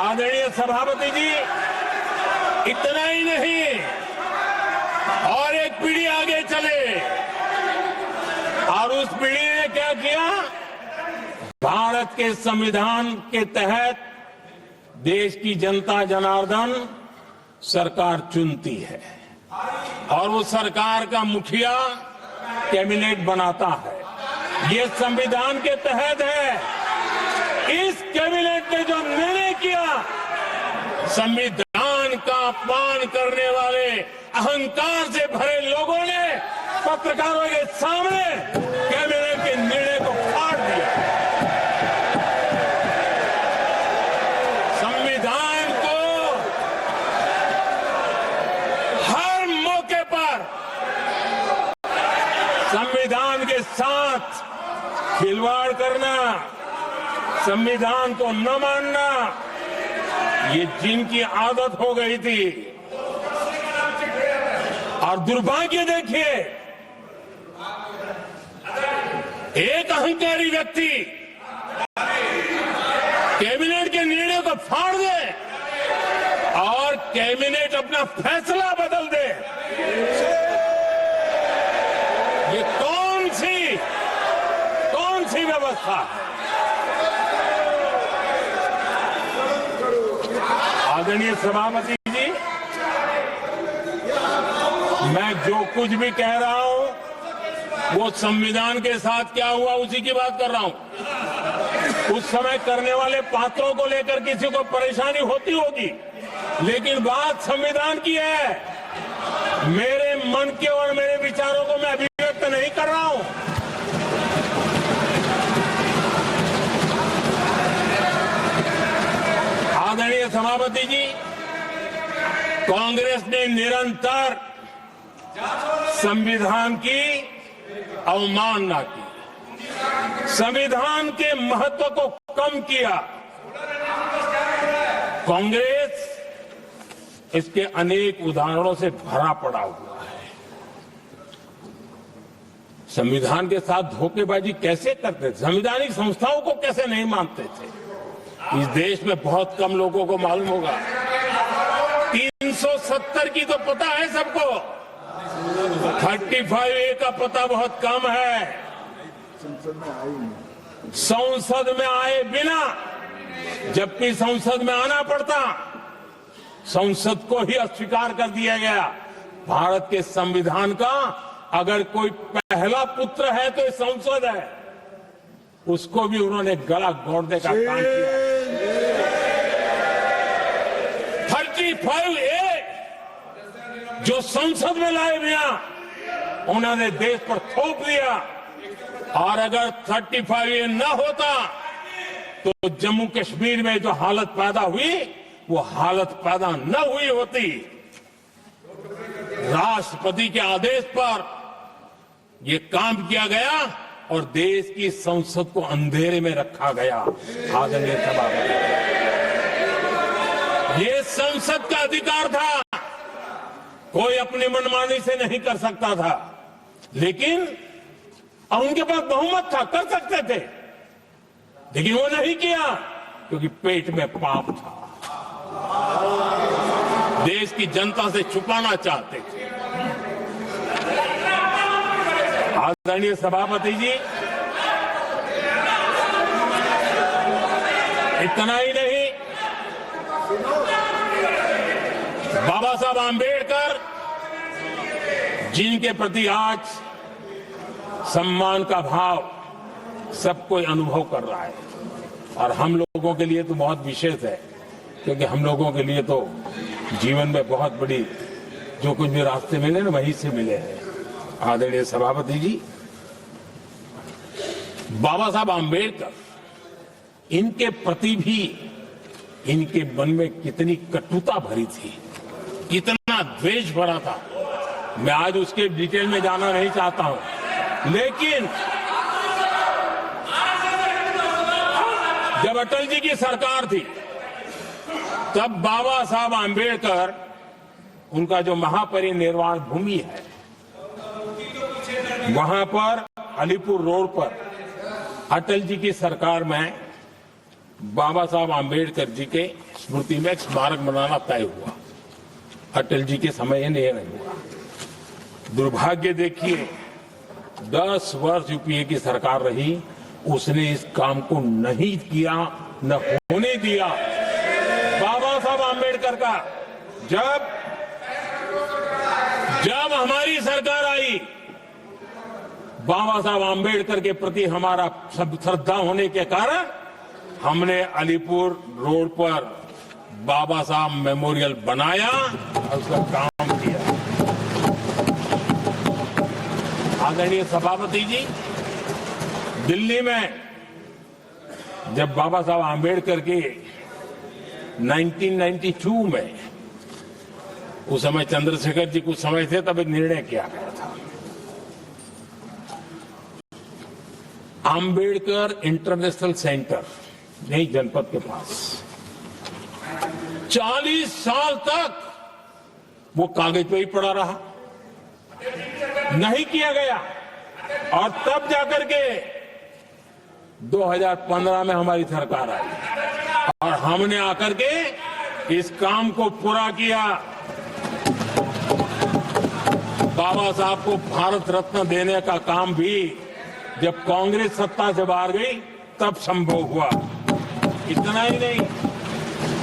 आदरणीय सभापति जी, इतना ही नहीं, और एक पीढ़ी आगे चले और उस पीढ़ी ने क्या किया? भारत के संविधान के तहत देश की जनता जनार्दन सरकार चुनती है और वो सरकार का मुखिया कैबिनेट बनाता है। ये संविधान के तहत है। इस कैबिनेट ने जो निर्णय किया, संविधान का अपमान करने वाले अहंकार से भरे लोगों ने पत्रकारों के सामने कैबिनेट के निर्णय को फाड़ दिया। संविधान को हर मौके पर संविधान के साथ खिलवाड़ करना, संविधान को न मानना, ये जिनकी आदत हो गई थी। और दुर्भाग्य देखिए, एक अहंकारी व्यक्ति कैबिनेट के निर्णय फाड़ दे और कैबिनेट अपना फैसला बदल दे। ये कौन सी व्यवस्था है? आदरणीय सभापति जी, मैं जो कुछ भी कह रहा हूं वो संविधान के साथ क्या हुआ उसी की बात कर रहा हूं। उस समय करने वाले पात्रों को लेकर किसी को परेशानी होती होगी, लेकिन बात संविधान की है। मेरे मन के और मेरे विचारों को मैं अभिव्यक्त नहीं कर रहा हूं। आदरणीय सभापति जी, कांग्रेस ने निरंतर संविधान की अवमानना की, संविधान के महत्व को कम किया। कांग्रेस इसके अनेक उदाहरणों से भरा पड़ा हुआ है। संविधान के साथ धोखेबाजी कैसे करते थे, संवैधानिक संस्थाओं को कैसे नहीं मानते थे, इस देश में बहुत कम लोगों को मालूम होगा। 370 की तो पता है सबको, 35A का पता बहुत कम है। संसद में आए बिना, जबकि संसद में आना पड़ता, संसद को ही अस्वीकार कर दिया गया। भारत के संविधान का अगर कोई पहला पुत्र है तो संसद है, उसको भी उन्होंने गला घोटने का काम किया। 35A जो संसद में लाए बिना उन्होंने देश पर थोप दिया, और अगर 35A न होता तो जम्मू कश्मीर में जो हालत पैदा हुई वो हालत पैदा न हुई होती। राष्ट्रपति के आदेश पर यह काम किया गया और देश की संसद को अंधेरे में रखा गया। आदरणीय सभापति, ये संसद का अधिकार था, कोई अपनी मनमानी से नहीं कर सकता था, लेकिन उनके पास बहुमत था, कर सकते थे, लेकिन वो नहीं किया क्योंकि पेट में पाप था, देश की जनता से छुपाना चाहते थे। आदरणीय सभापति जी, इतना ही नहीं, बाबा साहब आंबेडकर जिनके प्रति आज सम्मान का भाव सब कोई अनुभव कर रहा है, और हम लोगों के लिए तो बहुत विशेष है, क्योंकि हम लोगों के लिए तो जीवन में बहुत बड़ी जो कुछ भी रास्ते मिले ना वहीं से मिले हैं। आदरणीय सभापति जी, बाबा साहब आंबेडकर, इनके प्रति भी इनके मन में कितनी कटुता भरी थी, कितना द्वेष भरा था, मैं आज उसके डिटेल में जाना नहीं चाहता हूं। लेकिन जब अटल जी की सरकार थी तब बाबा साहब आंबेडकर, उनका जो महापरिनिर्वाण भूमि है, वहां पर अलीपुर रोड पर अटल जी की सरकार में बाबा साहब आंबेडकर जी के स्मृति में एक स्मारक बनाना तय हुआ। अटल जी के समय नहीं हुआ। दुर्भाग्य देखिए, 10 वर्ष यूपीए की सरकार रही, उसने इस काम को नहीं किया, न होने दिया। बाबा साहब आंबेडकर का जब हमारी सरकार आई, बाबा साहब आंबेडकर के प्रति हमारा श्रद्धा होने के कारण हमने अलीपुर रोड पर बाबा साहब मेमोरियल बनाया और उसका काम किया। आदरणीय सभापति जी, दिल्ली में जब बाबा साहब आंबेडकर के 1992 में, उस समय चंद्रशेखर जी कुछ समय थे, तब एक निर्णय किया गया था, आंबेडकर इंटरनेशनल सेंटर यही जनपद के पास 40 साल तक वो कागज पे ही पड़ा रहा, नहीं किया गया। और तब जाकर के 2015 में हमारी सरकार आई और हमने आकर के इस काम को पूरा किया। बाबा साहब को भारत रत्न देने का काम भी जब कांग्रेस सत्ता से बाहर गई तब संभव हुआ। इतना ही नहीं,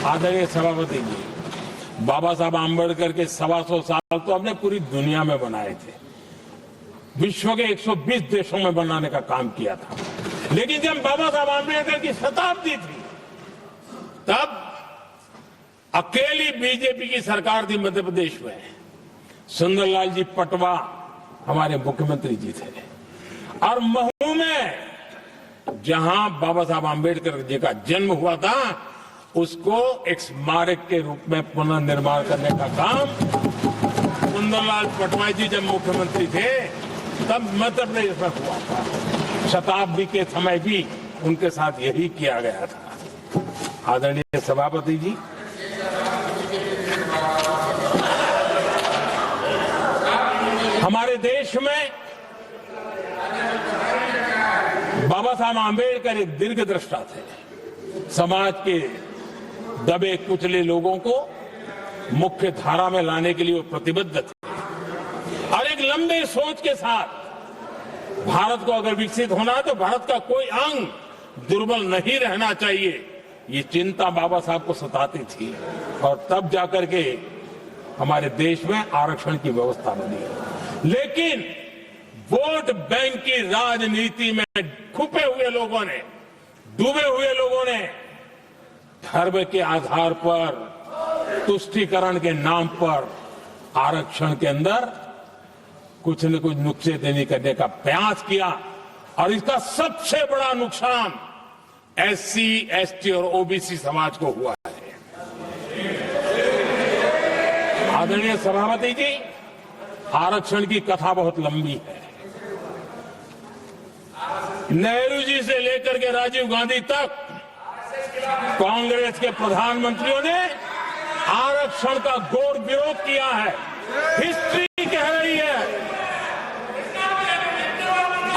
आदरणीय सभापति जी, बाबा साहब आंबेडकर के 125 साल तो हमने पूरी दुनिया में बनाए थे, विश्व के 120 देशों में बनाने का काम किया था। लेकिन जब बाबा साहब आंबेडकर की शताब्दी थी तब अकेली बीजेपी की सरकार थी मध्य प्रदेश में। सुंदरलाल जी पटवा हमारे मुख्यमंत्री जी थे और महू में जहां बाबा साहब आंबेडकर जी का जन्म हुआ था उसको एक स्मारक के रूप में पुनर्निर्माण करने का काम सुंदरलाल पटवा जी जब मुख्यमंत्री थे तब मध्य प्रदेश में हुआ था। शताब्दी के समय भी उनके साथ यही किया गया था। आदरणीय सभापति जी, हमारे देश में बाबा साहब आंबेडकर एक दीर्घदृष्टा थे। समाज के दबे कुचले लोगों को मुख्य धारा में लाने के लिए वो प्रतिबद्ध थे और एक लंबे सोच के साथ भारत को अगर विकसित होना है तो भारत का कोई अंग दुर्बल नहीं रहना चाहिए, ये चिंता बाबा साहब को सताती थी और तब जाकर के हमारे देश में आरक्षण की व्यवस्था बनी। लेकिन वोट बैंक की राजनीति में छुपे हुए लोगों ने, डूबे हुए लोगों ने धर्म के आधार पर तुष्टीकरण के नाम पर आरक्षण के अंदर कुछ न कुछ नुक्सेदनी करने का प्रयास किया और इसका सबसे बड़ा नुकसान एससी, एसटी और ओबीसी समाज को हुआ है। आदरणीय सभापति जी, आरक्षण की कथा बहुत लंबी है। नेहरू जी से लेकर के राजीव गांधी तक कांग्रेस के प्रधानमंत्रियों ने आरक्षण का घोर विरोध किया है। हिस्ट्री कह रही है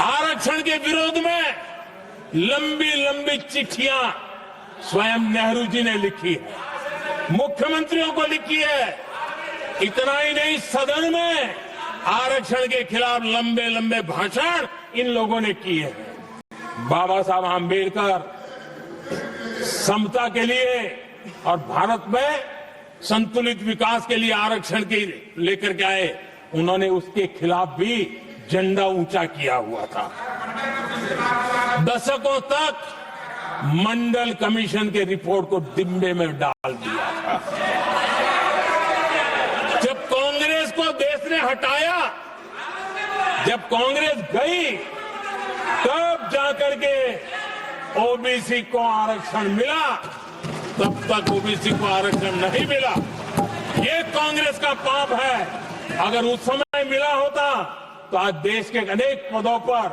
आरक्षण के विरोध में लंबी लंबी चिट्ठियां स्वयं नेहरू जी ने लिखी है, मुख्यमंत्रियों को लिखी है। इतना ही नहीं, सदन में आरक्षण के खिलाफ लंबे लंबे भाषण इन लोगों ने किए हैं। बाबा साहब आंबेडकर समता के लिए और भारत में संतुलित विकास के लिए आरक्षण के लेकर के आए, उन्होंने उसके खिलाफ भी झंडा ऊंचा किया हुआ था। दशकों तक मंडल कमीशन के रिपोर्ट को डिब्बे में डाल दिया था। जब कांग्रेस को देश ने हटाया, जब कांग्रेस गई, तब जाकर के ओबीसी को आरक्षण मिला, तब तक ओबीसी को आरक्षण नहीं मिला। ये कांग्रेस का पाप है। अगर उस समय मिला होता तो आज देश के अनेक पदों पर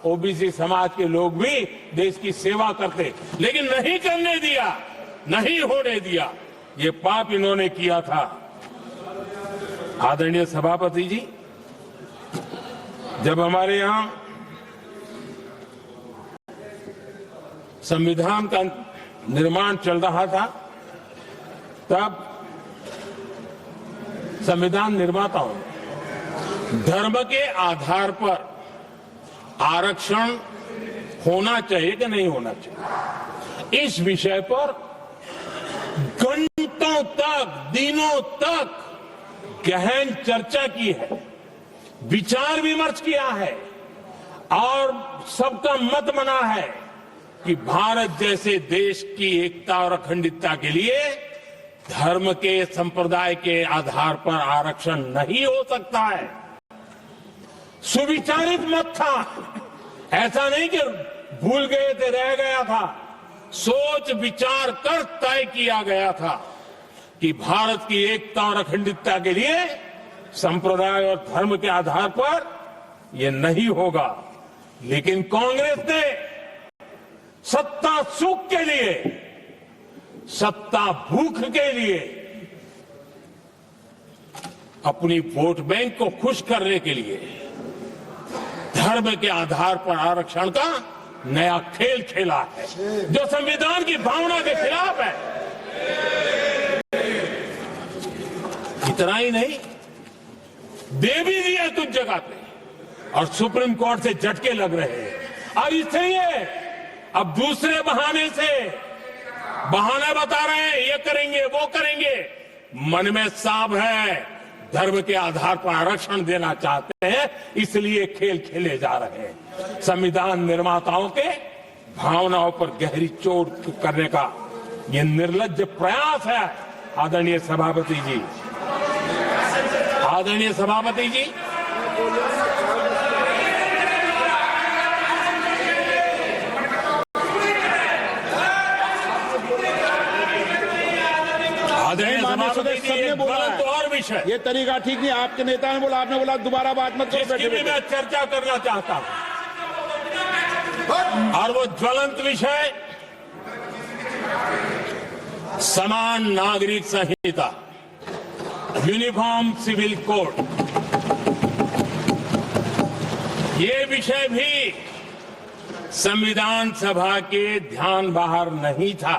ओबीसी समाज के लोग भी देश की सेवा करते, लेकिन नहीं करने दिया, नहीं होने दिया। ये पाप इन्होंने किया था। आदरणीय सभापति जी, जब हमारे यहां संविधान का निर्माण चल रहा था तब संविधान निर्माताओं ने धर्म के आधार पर आरक्षण होना चाहिए कि नहीं होना चाहिए, इस विषय पर घंटों तक, दिनों तक गहन चर्चा की है, विचार विमर्श किया है और सबका मत बना है कि भारत जैसे देश की एकता और अखंडता के लिए धर्म के, संप्रदाय के आधार पर आरक्षण नहीं हो सकता है। सुविचारित मत था, ऐसा नहीं कि भूल गए थे, रह गया था। सोच विचार कर तय किया गया था कि भारत की एकता और अखंडता के लिए संप्रदाय और धर्म के आधार पर यह नहीं होगा। लेकिन कांग्रेस ने सत्ता सुख के लिए, सत्ता भूख के लिए, अपनी वोट बैंक को खुश करने के लिए धर्म के आधार पर आरक्षण का नया खेल खेला है, जो संविधान की भावना के खिलाफ है। इतना ही नहीं, दे भी दिया कुछ जगह पे और सुप्रीम कोर्ट से झटके लग रहे हैं। और इससे ये अब दूसरे बहाने से बहाना बता रहे हैं, ये करेंगे वो करेंगे। मन में साफ है, धर्म के आधार पर आरक्षण देना चाहते हैं, इसलिए खेल खेले जा रहे हैं। संविधान निर्माताओं के भावनाओं पर गहरी चोट करने का ये निर्लज्ज प्रयास है। आदरणीय सभापति जी, आदरणीय सभापति जी,
माननीय सदस्य सबने बोला
तो और विषय,
ये तरीका ठीक नहीं। आपके नेता ने बोला, आपने बोला दोबारा बात मत करो,
इसकी
बैठे
भी
बैठे।
मैं चर्चा करना चाहता हूं। और वो ज्वलंत विषय समान नागरिक संहिता, यूनिफॉर्म सिविल कोड। ये विषय भी संविधान सभा के ध्यान बाहर नहीं था।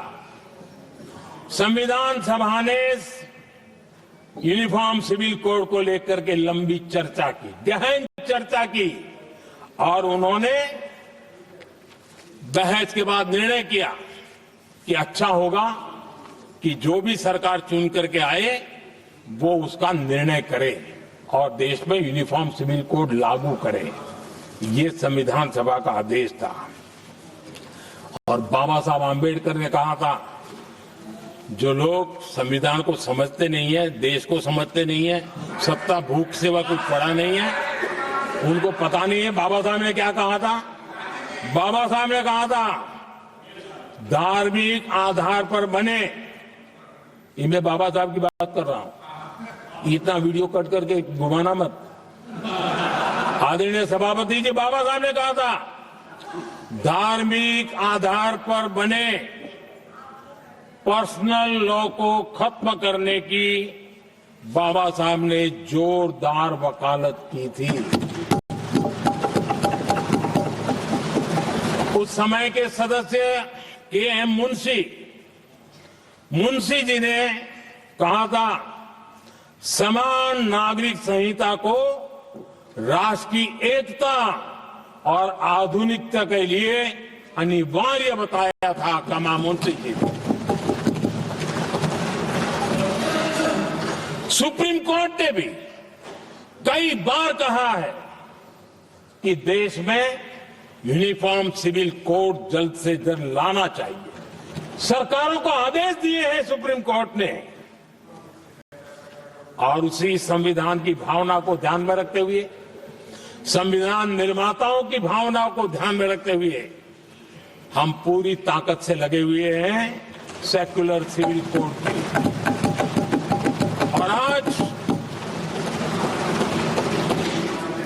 संविधान सभा ने यूनिफॉर्म सिविल कोड को लेकर के लंबी चर्चा की, गहन चर्चा की, और उन्होंने बहस के बाद निर्णय किया कि अच्छा होगा कि जो भी सरकार चुन करके आए वो उसका निर्णय करे और देश में यूनिफॉर्म सिविल कोड लागू करे। ये संविधान सभा का आदेश था। और बाबा साहब आंबेडकर ने कहा था, जो लोग संविधान को समझते नहीं है, देश को समझते नहीं है, सत्ता भूख सेवा कुछ पड़ा नहीं है, उनको पता नहीं है बाबा साहब ने क्या कहा था। बाबा साहब ने कहा था, धार्मिक आधार पर बने, ये मैं बाबा साहब की बात कर रहा हूं, इतना वीडियो कट करके घुमाना मत। आदरणीय सभापति जी, बाबा साहब ने कहा था, धार्मिक आधार पर बने पर्सनल लॉ को खत्म करने की बाबा साहब ने जोरदार वकालत की थी। उस समय के सदस्य A.M. मुंशी जी ने कहा था, समान नागरिक संहिता को राष्ट्र की एकता और आधुनिकता के लिए अनिवार्य बताया था। कमा मुंशी जी ने। सुप्रीम कोर्ट ने भी कई बार कहा है कि देश में यूनिफॉर्म सिविल कोड जल्द से जल्द लाना चाहिए। सरकारों को आदेश दिए हैं सुप्रीम कोर्ट ने, और उसी संविधान की भावना को ध्यान में रखते हुए, संविधान निर्माताओं की भावनाओं को ध्यान में रखते हुए हम पूरी ताकत से लगे हुए हैं सेक्युलर सिविल कोड की। और आज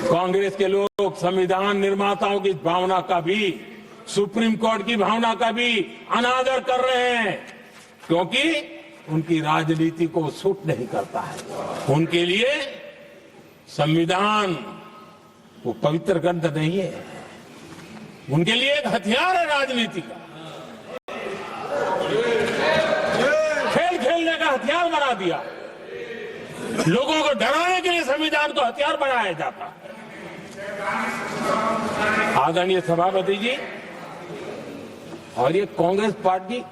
कांग्रेस के लोग संविधान निर्माताओं की भावना का भी, सुप्रीम कोर्ट की भावना का भी अनादर कर रहे हैं, क्योंकि उनकी राजनीति को सूट नहीं करता है। उनके लिए संविधान वो पवित्र ग्रंथ नहीं है, उनके लिए एक हथियार है राजनीति का। खेल खेलने का हथियार बना दिया। लोगों को डराने के लिए संविधान को हथियार बनाया जाता है। आदरणीय सभापति जी, और ये कांग्रेस पार्टी,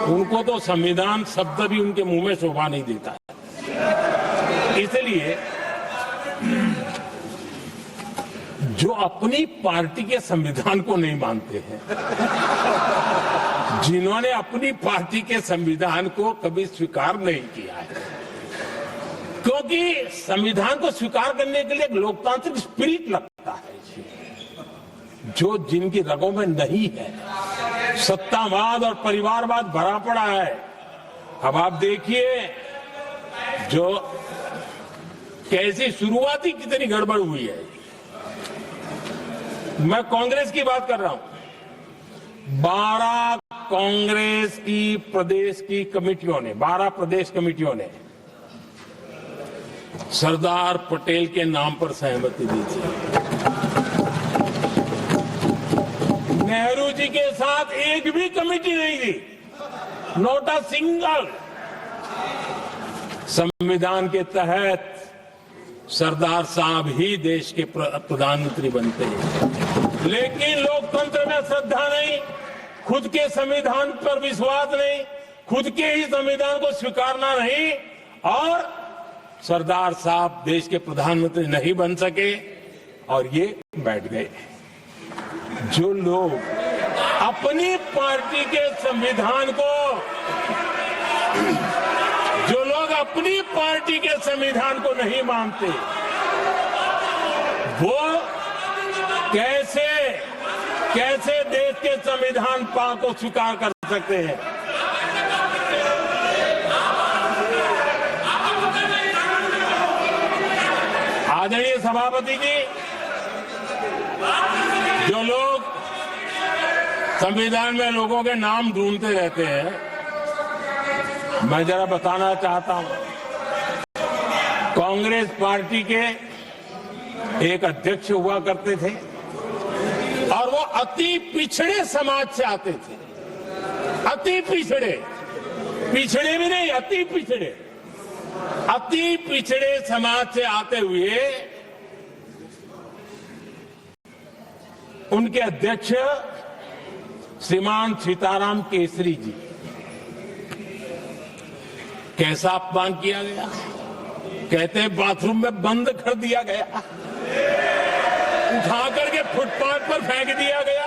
उनको तो संविधान शब्द भी उनके मुंह में शोभा नहीं देता है। इसलिए जो अपनी पार्टी के संविधान को नहीं मानते हैं, जिन्होंने अपनी पार्टी के संविधान को कभी स्वीकार नहीं किया है, क्योंकि संविधान को स्वीकार करने के लिए एक लोकतांत्रिक स्पिरिट लगता है, जो जिनकी रगों में नहीं है। सत्तावाद और परिवारवाद भरा पड़ा है। अब आप देखिए जो कैसी शुरुआती कितनी गड़बड़ हुई है। मैं कांग्रेस की बात कर रहा हूं। 12 कांग्रेस की प्रदेश की कमेटियों ने, 12 प्रदेश कमेटियों ने सरदार पटेल के नाम पर सहमति दी थी। नेहरू जी के साथ एक भी कमेटी नहीं थी। Not a single. संविधान के तहत सरदार साहब ही देश के प्रधानमंत्री बनते हैं, लेकिन लोकतंत्र में श्रद्धा नहीं, खुद के संविधान पर विश्वास नहीं, खुद के ही संविधान को स्वीकारना नहीं, और सरदार साहब देश के प्रधानमंत्री नहीं बन सके और ये बैठ गए। जो लोग अपनी पार्टी के संविधान को, जो लोग अपनी पार्टी के संविधान को नहीं मानते, वो कैसे देश के संविधान को स्वीकार कर सकते हैं? आदरणीय सभापति जी, जो लोग संविधान में लोगों के नाम ढूंढते रहते हैं, मैं जरा बताना चाहता हूं, कांग्रेस पार्टी के एक अध्यक्ष हुआ करते थे और वो अति पिछड़े समाज से आते थे। अति पिछड़े, पिछड़े भी नहीं, अति पिछड़े, अति पिछड़े समाज से आते हुए उनके अध्यक्ष श्रीमान सीताराम केसरी जी, कैसा अपमान किया गया। कहते हैं बाथरूम में बंद कर दिया गया, उठा करके फुटपाथ पर फेंक दिया गया।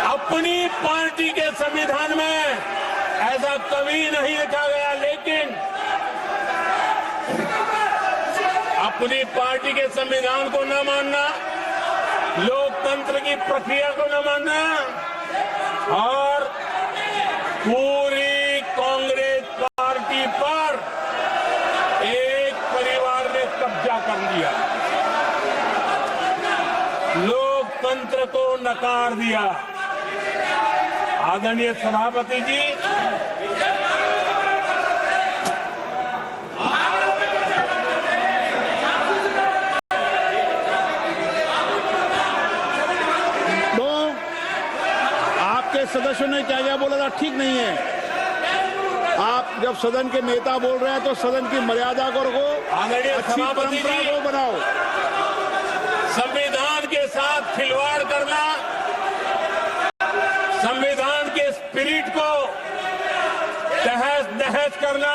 अपनी पार्टी के संविधान में ऐसा कभी नहीं लिखा गया, लेकिन अपनी पार्टी के संविधान को न मानना, लोकतंत्र की प्रक्रिया को न मानना और पूरी कांग्रेस पार्टी पर एक परिवार ने कब्जा कर लिया, लोकतंत्र को नकार दिया। आदरणीय सभापति जी,
सदस्यों ने क्या क्या बोला था ठीक नहीं है। आप जब सदन के नेता बोल रहे हैं तो सदन की मर्यादा को रखो, अच्छी परंपरा को बनाओ।
संविधान के साथ खिलवाड़ करना, संविधान के स्पिरिट को तहस नहस करना,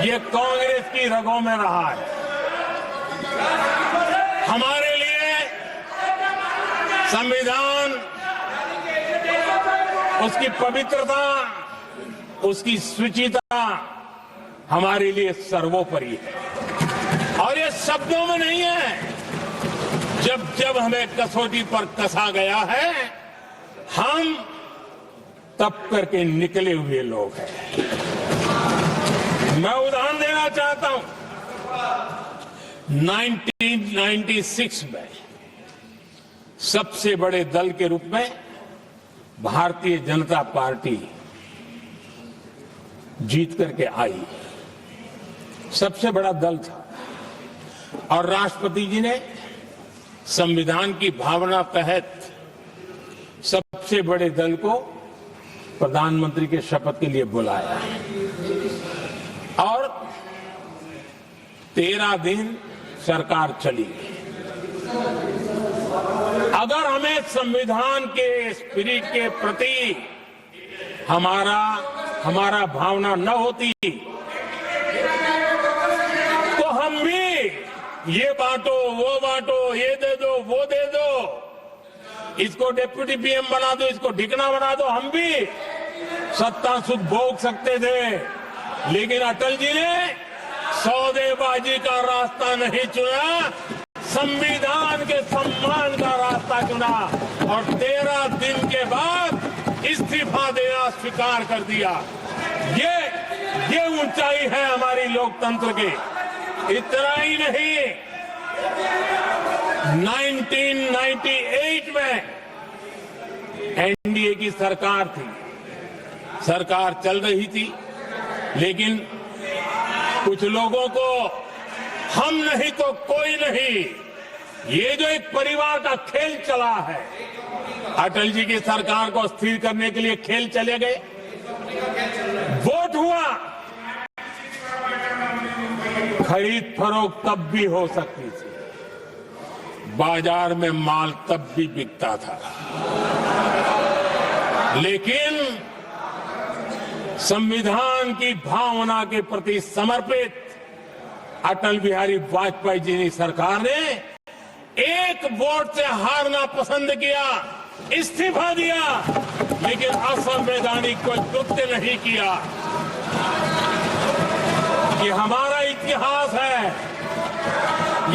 ये कांग्रेस की रगों में रहा है। हमारे लिए संविधान, उसकी पवित्रता, उसकी शुचिता हमारे लिए सर्वोपरि है और ये शब्दों में नहीं है। जब जब हमें कसौटी पर कसा गया है, हम तप करके निकले हुए लोग हैं। मैं उदाहरण देना चाहता हूं, 1996 में सबसे बड़े दल के रूप में भारतीय जनता पार्टी जीत करके आई, सबसे बड़ा दल था और राष्ट्रपति जी ने संविधान की भावना तहत सबसे बड़े दल को प्रधानमंत्री के शपथ के लिए बुलाया और 13 दिन सरकार चली। अगर हमें संविधान के स्पिरिट के प्रति हमारा भावना न होती तो हम भी ये बांटो, वो बांटो, ये दे दो, वो दे दो, इसको डिप्टी पीएम बना दो, इसको ढिकना बना दो, हम भी सत्ता सुख भोग सकते थे। लेकिन अटल जी ने सौदेबाजी का रास्ता नहीं चुना, संविधान के सम्मान का रास्ता चुना और 13 दिन के बाद इस्तीफा देना स्वीकार कर दिया। ये ऊंचाई है हमारी लोकतंत्र की। इतना ही नहीं, 1998 में एनडीए की सरकार थी, सरकार चल रही थी, लेकिन कुछ लोगों को हम नहीं तो कोई नहीं, ये जो एक परिवार का खेल चला है, अटल जी की सरकार को अस्थिर करने के लिए खेल चले गए। वोट हुआ, खरीद फरोख्त तब भी हो सकती थी, बाजार में माल तब भी बिकता था, लेकिन संविधान की भावना के प्रति समर्पित अटल बिहारी वाजपेयी जी की सरकार ने एक वोट से हारना पसंद किया, इस्तीफा दिया, लेकिन असंवैधानिक कोई कृत्य नहीं किया। ये हमारा इतिहास है,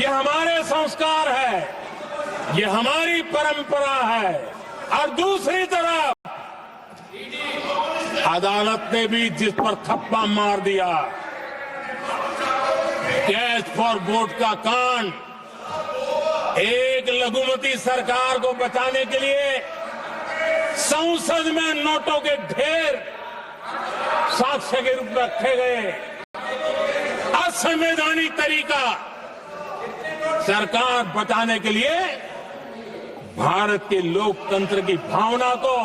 ये हमारे संस्कार है, ये हमारी परंपरा है। और दूसरी तरफ अदालत ने भी जिस पर थप्पा मार दिया, कैश फॉर वोट का कांड, एक लघुमती सरकार को बचाने के लिए संसद में नोटों के ढेर साक्ष्य के रूप में रखे गए, असंवैधानिक तरीका। सरकार बचाने के लिए भारत के लोकतंत्र की भावना को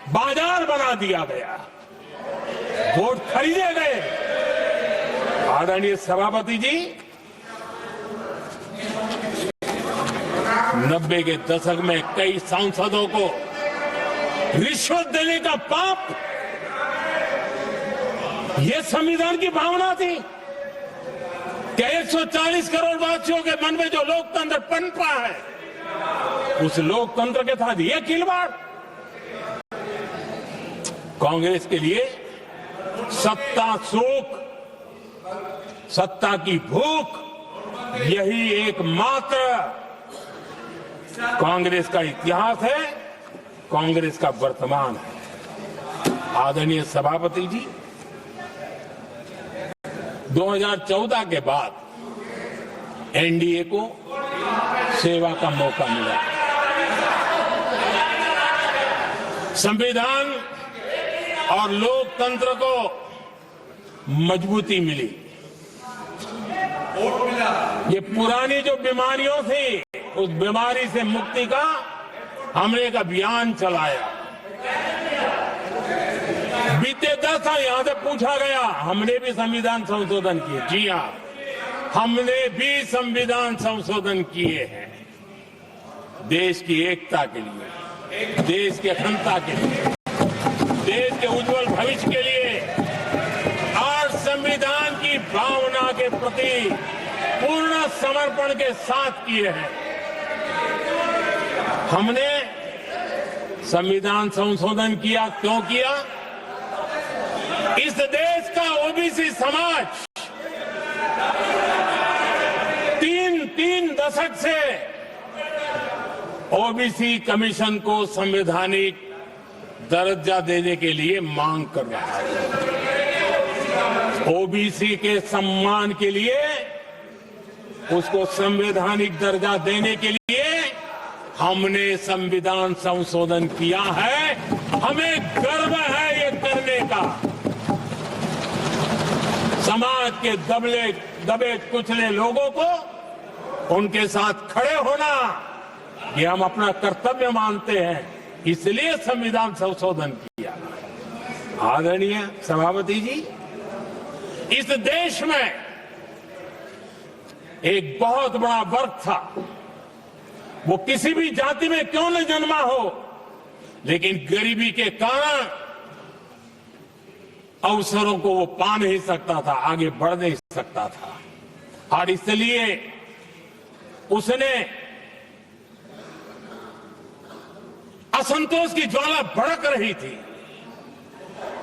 बाजार बना दिया गया, वोट खरीदे गए। आदरणीय सभापति जी, 90 के दशक में कई सांसदों को रिश्वत देने का पाप, ये संविधान की भावना थी कि 140 करोड़ वासियों के मन में जो लोकतंत्र पनपा है, उस लोकतंत्र के साथ ये खिलवाड़। कांग्रेस के लिए सत्ता सुख, सत्ता की भूख, यही एकमात्र कांग्रेस का इतिहास है, कांग्रेस का वर्तमान है। आदरणीय सभापति जी, 2014 के बाद एनडीए को सेवा का मौका मिला, संविधान और लोकतंत्र को मजबूती मिली। ये पुरानी जो बीमारियों थी, उस बीमारी से मुक्ति का हमने एक अभियान चलाया। बीते 10 साल यहां से पूछा गया, हमने भी संविधान संशोधन किए। जी हां, हमने भी संविधान संशोधन किए हैं, देश की एकता के लिए, देश की अखंडता के लिए, देश के उज्जवल भविष्य के लिए और संविधान की भावना के प्रति पूर्ण समर्पण के साथ किए हैं। हमने संविधान संशोधन किया, क्यों किया? इस देश का ओबीसी समाज तीन दशक से ओबीसी कमीशन को संवैधानिक दर्जा देने के लिए मांग कर रहा है। ओबीसी के सम्मान के लिए, उसको संवैधानिक दर्जा देने के लिए हमने संविधान संशोधन किया है। हमें गर्व है ये करने का। समाज के दबे कुचले लोगों को उनके साथ खड़े होना, ये हम अपना कर्तव्य मानते हैं, इसलिए संविधान संशोधन किया। आदरणीय सभापति जी, इस देश में एक बहुत बड़ा वर्ग था, वो किसी भी जाति में क्यों न जन्मा हो, लेकिन गरीबी के कारण अवसरों को वो पा नहीं सकता था, आगे बढ़ नहीं सकता था, और इसलिए उसने असंतोष की ज्वाला भड़क रही थी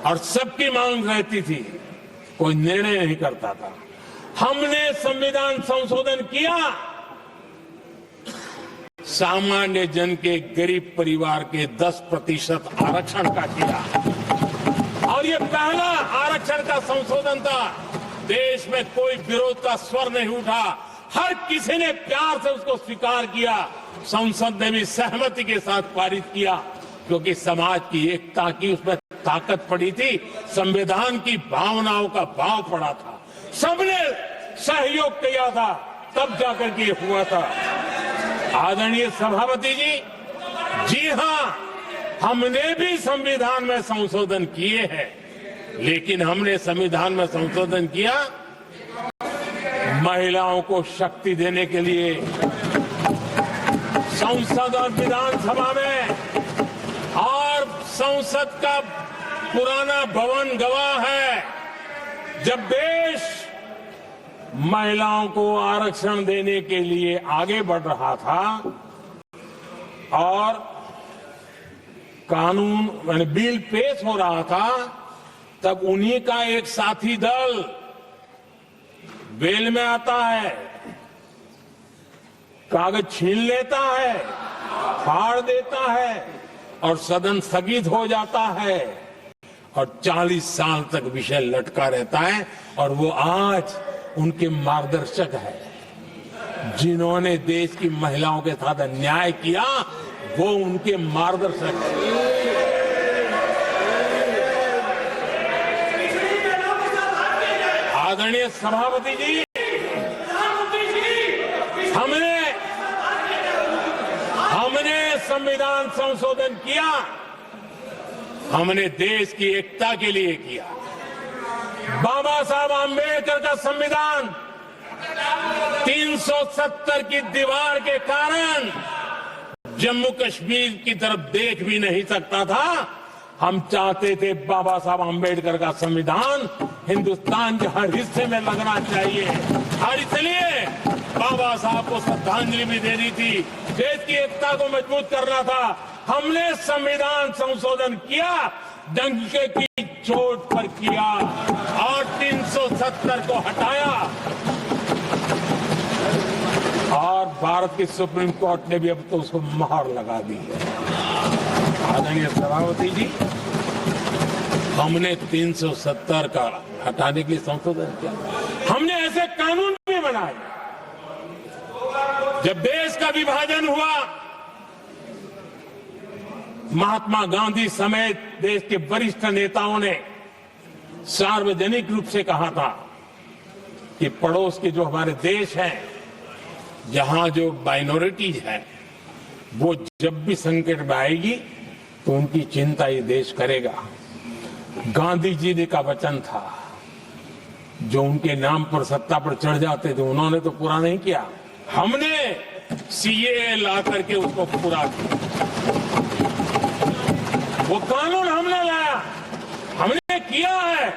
और सबकी मांग रहती थी, कोई निर्णय नहीं करता था। हमने संविधान संशोधन किया, सामान्य जन के गरीब परिवार के 10% आरक्षण का किया, और ये पहला आरक्षण का संशोधन था। देश में कोई विरोध का स्वर नहीं उठा, हर किसी ने प्यार से उसको स्वीकार किया। संसद ने भी सहमति के साथ पारित किया, क्योंकि समाज की एकता की उसमें ताकत पड़ी थी, संविधान की भावनाओं का भाव पड़ा था, सबने सहयोग किया था, तब जाकर के हुआ था। आदरणीय सभापति जी, जी हां, हमने भी संविधान में संशोधन किए हैं, लेकिन हमने संविधान में संशोधन किया महिलाओं को शक्ति देने के लिए। संसद और विधानसभा में और संसद का पुराना भवन गवाह है, जब देश महिलाओं को आरक्षण देने के लिए आगे बढ़ रहा था और कानून यानी बिल पेश हो रहा था, तब उन्हीं का एक साथी दल बेल में आता है, कागज छीन लेता है, फाड़ देता है और सदन स्थगित हो जाता है और 40 साल तक विषय लटका रहता है। और वो आज उनके मार्गदर्शक है, जिन्होंने देश की महिलाओं के साथ अन्याय किया, वो उनके मार्गदर्शक है। आदरणीय सभापति जी, हमने संविधान संशोधन किया, हमने देश की एकता के लिए किया। बाबा साहब आम्बेडकर का संविधान 370 की दीवार के कारण जम्मू कश्मीर की तरफ देख भी नहीं सकता था। हम चाहते थे बाबा साहब आम्बेडकर का संविधान हिंदुस्तान के हर हिस्से में लगना चाहिए, और इसलिए बाबा साहब को श्रद्धांजलि भी देनी थी, देश की एकता को मजबूत करना था। हमने संविधान संशोधन किया, डंके की चोट पर किया और 370 को हटाया, और भारत की सुप्रीम कोर्ट ने भी अब तो उसको मोहर लगा दी है। आदरणीय सभापति जी, हमने 370 का हटाने के लिए संशोधन किया। हमने ऐसे कानून भी बनाए। जब देश का विभाजन हुआ, महात्मा गांधी समेत देश के वरिष्ठ नेताओं ने सार्वजनिक रूप से कहा था कि पड़ोस के जो हमारे देश हैं, जहां जो माइनॉरिटीज है, वो जब भी संकट में आएगी तो उनकी चिंता ये देश करेगा। गांधी जी ने का वचन था, जो उनके नाम पर सत्ता पर चढ़ जाते थे उन्होंने तो पूरा नहीं किया, हमने सीएए ला करके उसको पूरा किया। वो कानून हमने लाया, हमने किया है,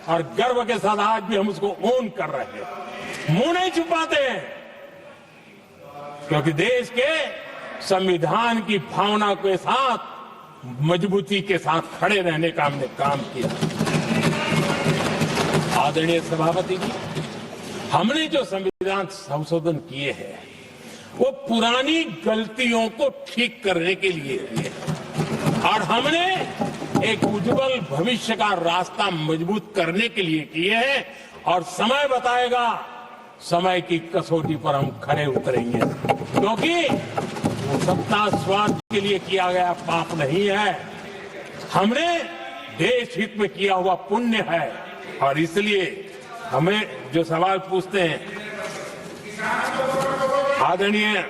और गर्व के साथ आज भी हम उसको ओन कर रहे हैं, मुंह नहीं छुपाते हैं, क्योंकि देश के संविधान की भावना के साथ मजबूती के साथ खड़े रहने का हमने काम किया। आदरणीय सभापति जी, हमने जो संविधान संशोधन किए हैं, वो पुरानी गलतियों को ठीक करने के लिए किए हैं, और हमने एक उज्जवल भविष्य का रास्ता मजबूत करने के लिए किए हैं। और समय बताएगा, समय की कसौटी पर हम खरे उतरेंगे, क्योंकि वो सत्ता स्वार्थ के लिए किया गया पाप नहीं है, हमने देश हित में किया हुआ पुण्य है। और इसलिए हमें जो सवाल पूछते हैं, आदरणीय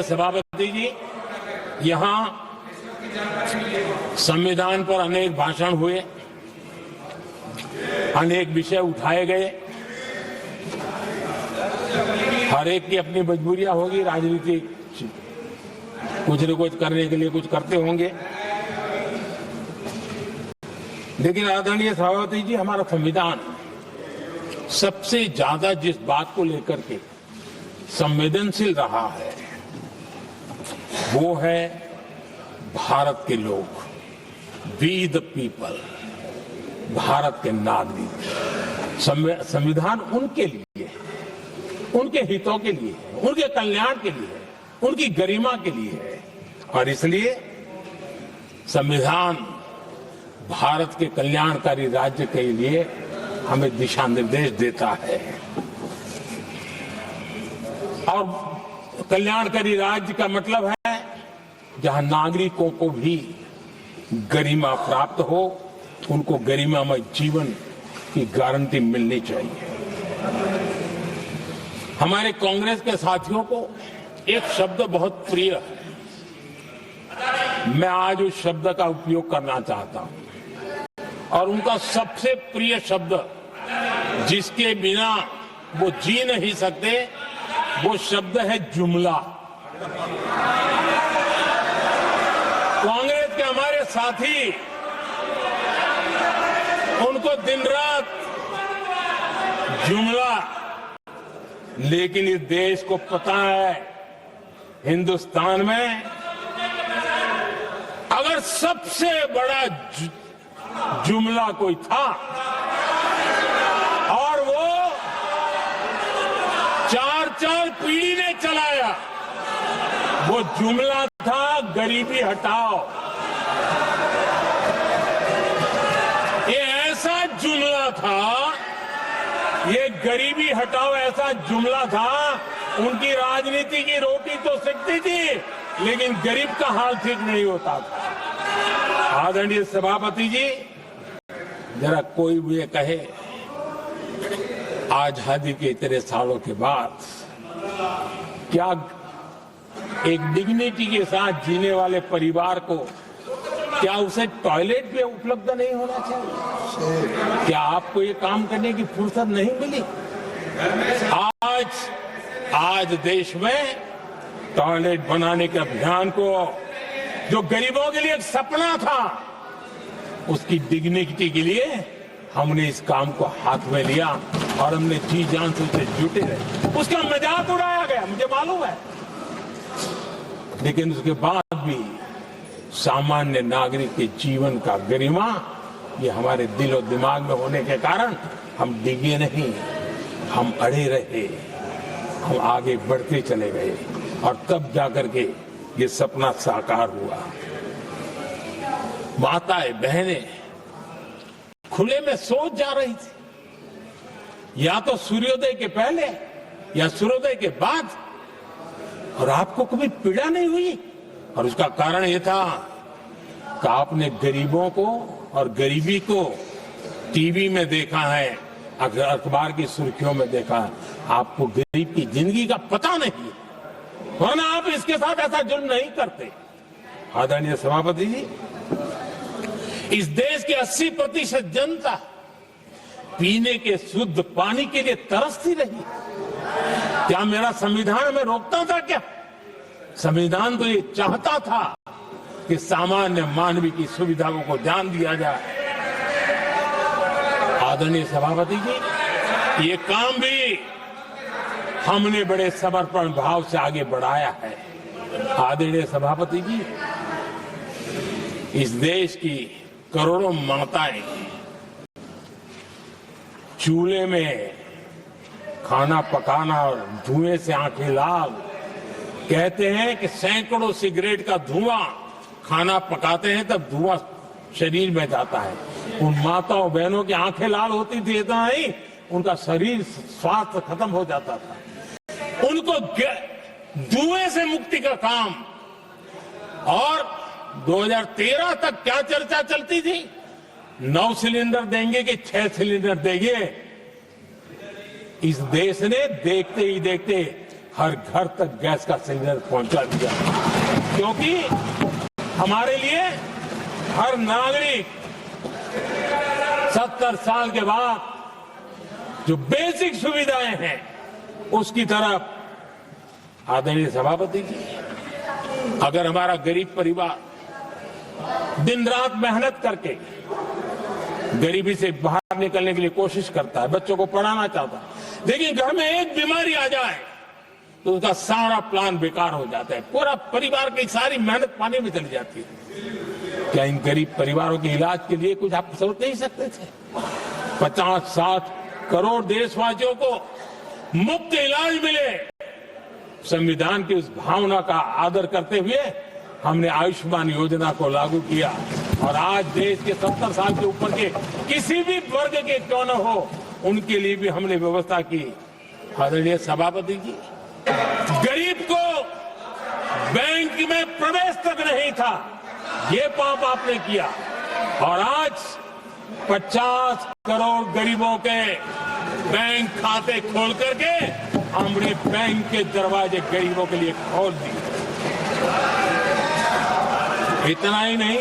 सभापति जी, यहां संविधान पर अनेक भाषण हुए, अनेक विषय उठाए गए, हर एक की अपनी मजबूरियां होगी, राजनीति कुछ न कुछ करने के लिए कुछ करते होंगे, लेकिन आदरणीय सभापति जी, हमारा संविधान सबसे ज्यादा जिस बात को लेकर के संवेदनशील रहा है, वो है भारत के लोग, वी द पीपल, भारत के नागरिक। संविधान उनके लिए, उनके हितों के लिए, उनके कल्याण के लिए, उनकी गरिमा के लिए है, और इसलिए संविधान भारत के कल्याणकारी राज्य के लिए हमें दिशा निर्देश देता है। और कल्याणकारी राज्य का मतलब है जहां नागरिकों को भी गरिमा प्राप्त हो, उनको गरिमामय जीवन की गारंटी मिलनी चाहिए। हमारे कांग्रेस के साथियों को एक शब्द बहुत प्रिय है। मैं आज उस शब्द का उपयोग करना चाहता हूं और उनका सबसे प्रिय शब्द जिसके बिना वो जी नहीं सकते वो शब्द है जुमला। कांग्रेस के हमारे साथी उनको दिन रात जुमला, लेकिन इस देश को पता है हिंदुस्तान में अगर सबसे बड़ा जुमला कोई था और वो 4 पीढ़ी ने चलाया, वो जुमला था गरीबी हटाओ। ये ऐसा जुमला था, ये गरीबी हटाओ ऐसा जुमला था। उनकी राजनीति की रोटी तो सिकती थी लेकिन गरीब का हाल ठीक नहीं होता था। आदरणीय सभापति जी, जरा कोई भी ये कहे आजादी के इतने सालों के बाद क्या एक डिग्निटी के साथ जीने वाले परिवार को क्या उसे टॉयलेट भी उपलब्ध नहीं होना चाहिए? क्या आपको ये काम करने की फुर्सत नहीं मिली? आज देश में टॉयलेट बनाने के अभियान को, जो गरीबों के लिए एक सपना था, उसकी डिग्निटी के लिए हमने इस काम को हाथ में लिया और हमने जी जान से उसे जुटे रहे। उसका मजाक उड़ाया गया, मुझे मालूम है, लेकिन उसके बाद भी सामान्य नागरिक के जीवन का गरिमा, ये हमारे दिल और दिमाग में होने के कारण हम डिगे नहीं, हम अड़े रहे, हम आगे बढ़ते चले गए और तब जाकर के ये सपना साकार हुआ। माताएं बहनें खुले में सोच जा रही थी, या तो सूर्योदय के पहले या सूर्योदय के बाद, और आपको कभी पीड़ा नहीं हुई। और उसका कारण यह था कि आपने गरीबों को और गरीबी को टीवी में देखा है, अखबार की सुर्खियों में देखा है, आपको गरीब की जिंदगी का पता नहीं, वरना आप इसके साथ ऐसा जुल्म नहीं करते। आदरणीय सभापति जी, इस देश की 80% जनता पीने के शुद्ध पानी के लिए तरसती रही। क्या मेरा संविधान हमें रोकता था? क्या संविधान तो ये चाहता था कि सामान्य मानवीय की सुविधाओं को ध्यान दिया जाए। आदरणीय सभापति जी, ये काम भी हमने बड़े समर्पण भाव से आगे बढ़ाया है। आदरणीय सभापति जी, इस देश की करोड़ों माताएं चूल्हे में खाना पकाना और धुएं से आंखें लाल, कहते हैं कि सैकड़ों सिगरेट का धुआं खाना पकाते हैं तब धुआं शरीर में जाता है। उन माताओं बहनों की आंखें लाल होती थी, इतना नहीं, उनका शरीर स्वास्थ्य खत्म हो जाता था। उनको धुएं से मुक्ति का काम, और 2013 तक क्या चर्चा चलती थी, 9 सिलेंडर देंगे कि 6 सिलेंडर देंगे। इस देश ने देखते ही देखते हर घर तक गैस का सिलेंडर पहुंचा दिया, क्योंकि हमारे लिए हर नागरिक 70 साल के बाद जो बेसिक सुविधाएं हैं उसकी तरफ। आदरणीय सभापति जी, अगर हमारा गरीब परिवार दिन रात मेहनत करके गरीबी से बाहर निकलने के लिए कोशिश करता है, बच्चों को पढ़ाना चाहता है, लेकिन घर में एक बीमारी आ जाए तो उसका सारा प्लान बेकार हो जाता है, पूरा परिवार की सारी मेहनत पानी में चली जाती है। क्या इन गरीब परिवारों के इलाज के लिए कुछ आप सोच नहीं सकते थे? 50-60 करोड़ देशवासियों को मुफ्त इलाज मिले। संविधान की उस भावना का आदर करते हुए हमने आयुष्मान योजना को लागू किया, और आज देश के 70 साल के ऊपर के किसी भी वर्ग के क्यों न हो, उनके लिए भी हमने व्यवस्था की। आदरणीय सभापति जी, गरीब को बैंक में प्रवेश तक नहीं था, ये पाप आपने किया, और आज 50 करोड़ गरीबों के बैंक खाते खोल करके हमने बैंक के दरवाजे गरीबों के लिए खोल दिए। इतना ही नहीं,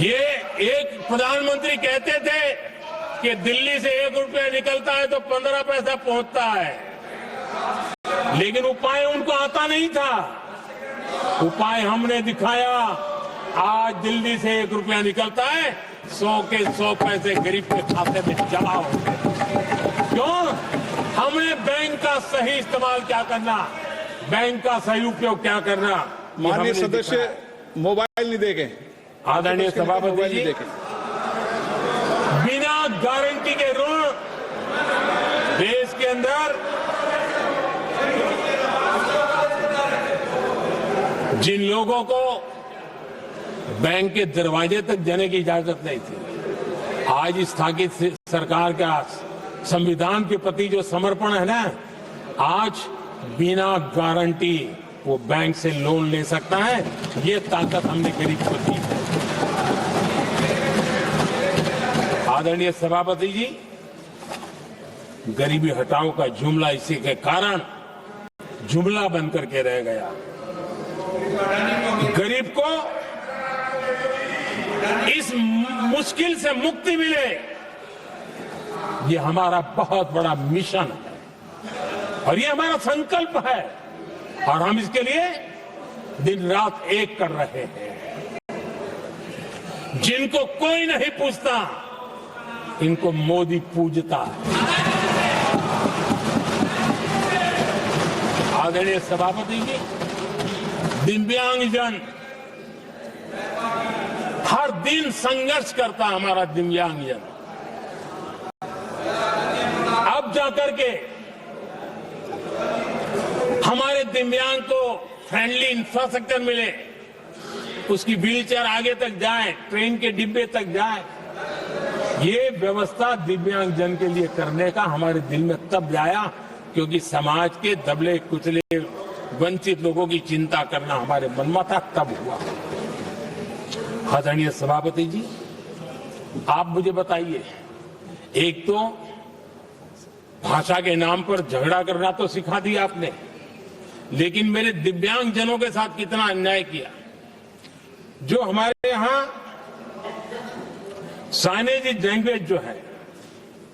ये एक प्रधानमंत्री कहते थे कि दिल्ली से 1 रुपया निकलता है तो 15 पैसा पहुंचता है, लेकिन उपाय उनको आता नहीं था। उपाय हमने दिखाया। आज दिल्ली से 1 रुपया निकलता है, 100 के 100 पैसे गरीब के खाते में जमा हो गए। क्यों? हमने बैंक का सही इस्तेमाल क्या करना, बैंक का सही उपयोग क्या करना।
माननीय सदस्य मोबाइल नहीं देखे।
आदरणीय सभापति जी, बिना गारंटी के ऋण देश के अंदर जिन लोगों को बैंक के दरवाजे तक जाने की इजाजत नहीं थी, आज स्थापित सरकार का संविधान के प्रति जो समर्पण है ना, आज बिना गारंटी वो बैंक से लोन ले सकता है। ये ताकत हमने गरीब को दी है। आदरणीय सभापति जी, गरीबी हटाओ का जुमला इसी के कारण जुमला बनकर के रह गया। गरीब को इस मुश्किल से मुक्ति मिले, ये हमारा बहुत बड़ा मिशन है और ये हमारा संकल्प है और हम इसके लिए दिन रात एक कर रहे हैं। जिनको कोई नहीं पूछता, इनको मोदी पूजता है। आदरणीय सभापति जी, दिव्यांगजन हर दिन संघर्ष करता हमारा दिव्यांगजन। अब जाकर के हमारे दिव्यांग को फ्रेंडली इंफ्रास्ट्रक्चर मिले, उसकी व्हीलचेयर आगे तक जाए, ट्रेन के डिब्बे तक जाए। ये व्यवस्था दिव्यांगजन के लिए करने का हमारे दिल में तब आया क्योंकि समाज के दबले कुचले वंचित लोगों की चिंता करना हमारे मन में था, तब हुआ। आदरणीय सभापति जी, आप मुझे बताइए, एक तो भाषा के नाम पर झगड़ा करना तो सिखा दिया आपने, लेकिन मेरे दिव्यांगजनों के साथ कितना अन्याय किया। जो हमारे यहां साइनेज लैंग्वेज जो है,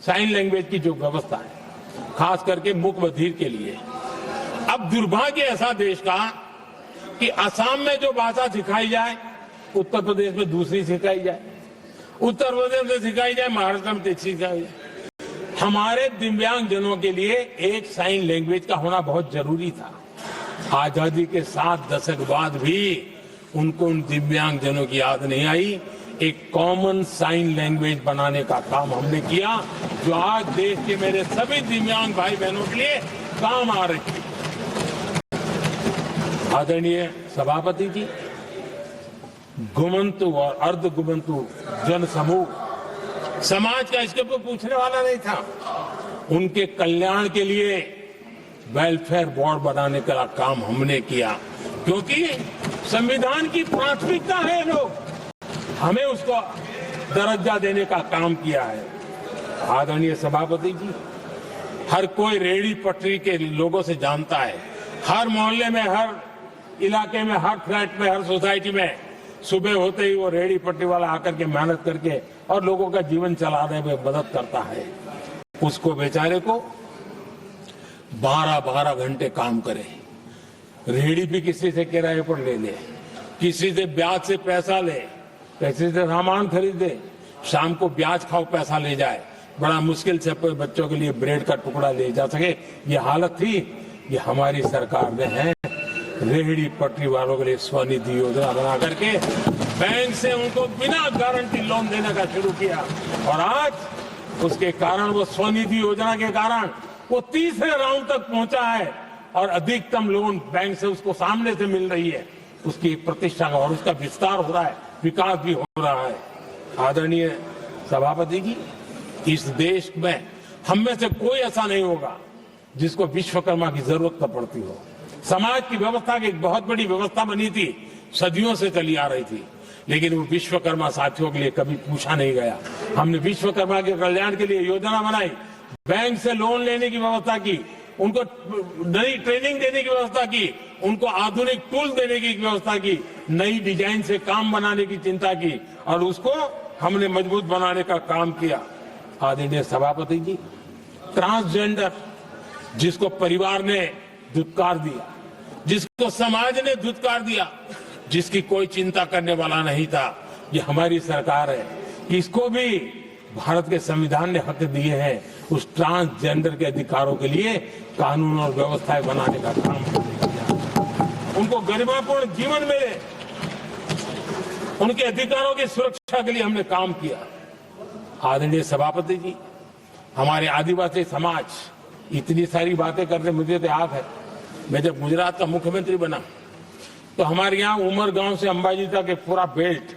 साइन लैंग्वेज की जो व्यवस्था है, खास करके मूक बधिर के लिए, अब दुर्भाग्य ऐसा देश का कि असम में जो भाषा सिखाई जाए, उत्तर प्रदेश में दूसरी सिखाई जाए, उत्तर प्रदेश में सिखाई जाए, महाराष्ट्र में तीसरी सिखाई जाए। हमारे दिव्यांगजनों के लिए एक साइन लैंग्वेज का होना बहुत जरूरी था। आजादी के 7 दशक बाद भी उनको उन दिव्यांगजनों की याद नहीं आई। एक कॉमन साइन लैंग्वेज बनाने का काम हमने किया, जो आज देश के मेरे सभी दिव्यांग भाई बहनों के लिए काम आ रही है। आदरणीय सभापति जी, घुमंतु और अर्ध घुमंतु जन समूह समाज का इसके ऊपर पूछने वाला नहीं था। उनके कल्याण के लिए वेलफेयर बोर्ड बनाने का काम हमने किया, क्योंकि संविधान की प्राथमिकता है लोग, हमें उसको दर्जा देने का काम किया है। आदरणीय सभापति जी, हर कोई रेहड़ी पटरी के लोगों से जानता है, हर मोहल्ले में, हर इलाके में, हर फ्लैट में, हर सोसाइटी में सुबह होते ही वो रेहड़ी पटरी वाला आकर के मेहनत करके और लोगों का जीवन चलाने में मदद करता है। उसको बेचारे को 12-12 घंटे काम करे, रेहड़ी भी किसी से किराए पर ले ले, किसी से ब्याज से पैसा ले, किसी से सामान खरीदे, शाम को ब्याज खाओ पैसा ले जाए, बड़ा मुश्किल से बच्चों के लिए ब्रेड का टुकड़ा ले जा सके। ये हालत थी। ये हमारी सरकार ने है रेहड़ी पटरी वालों के लिए स्वनिधि योजना बना करके बैंक से उनको बिना गारंटी लोन देने का शुरू किया, और आज उसके कारण, वो स्वनिधि योजना के कारण वो तीसरे राउंड तक पहुंचा है और अधिकतम लोन बैंक से उसको सामने से मिल रही है। उसकी प्रतिष्ठा का और उसका विस्तार हो रहा है, विकास भी हो रहा है। आदरणीय सभापति जी, इस देश में हम में से कोई ऐसा नहीं होगा जिसको विश्वकर्मा की जरूरत न पड़ती हो। समाज की व्यवस्था की एक बहुत बड़ी व्यवस्था बनी थी, सदियों से चली आ रही थी, लेकिन वो विश्वकर्मा साथियों के लिए कभी पूछा नहीं गया। हमने विश्वकर्मा के कल्याण के लिए योजना बनाई, बैंक से लोन लेने की व्यवस्था की, उनको नई ट्रेनिंग देने की व्यवस्था की, उनको आधुनिक टूल्स देने की व्यवस्था की, नई डिजाइन से काम बनाने की चिंता की और उसको हमने मजबूत बनाने का काम किया। आदरणीय सभापति जी, ट्रांसजेंडर जिसको परिवार ने धुतकार दिया, जिसको समाज ने धुतकार दिया, जिसकी कोई चिंता करने वाला नहीं था, ये हमारी सरकार है। इसको भी भारत के संविधान ने हक दिए हैं उस ट्रांसजेंडर के अधिकारों के लिए कानून और व्यवस्थाएं बनाने का काम किया। उनको गरिमापूर्ण जीवन मिले, उनके अधिकारों की सुरक्षा के लिए हमने काम किया। आदरणीय सभापति जी, हमारे आदिवासी समाज इतनी सारी बातें करने, मुझे तो याद है मैं जब गुजरात का मुख्यमंत्री बना तो हमारे यहाँ उमरगांव से अंबाजी तक एक पूरा बेल्ट,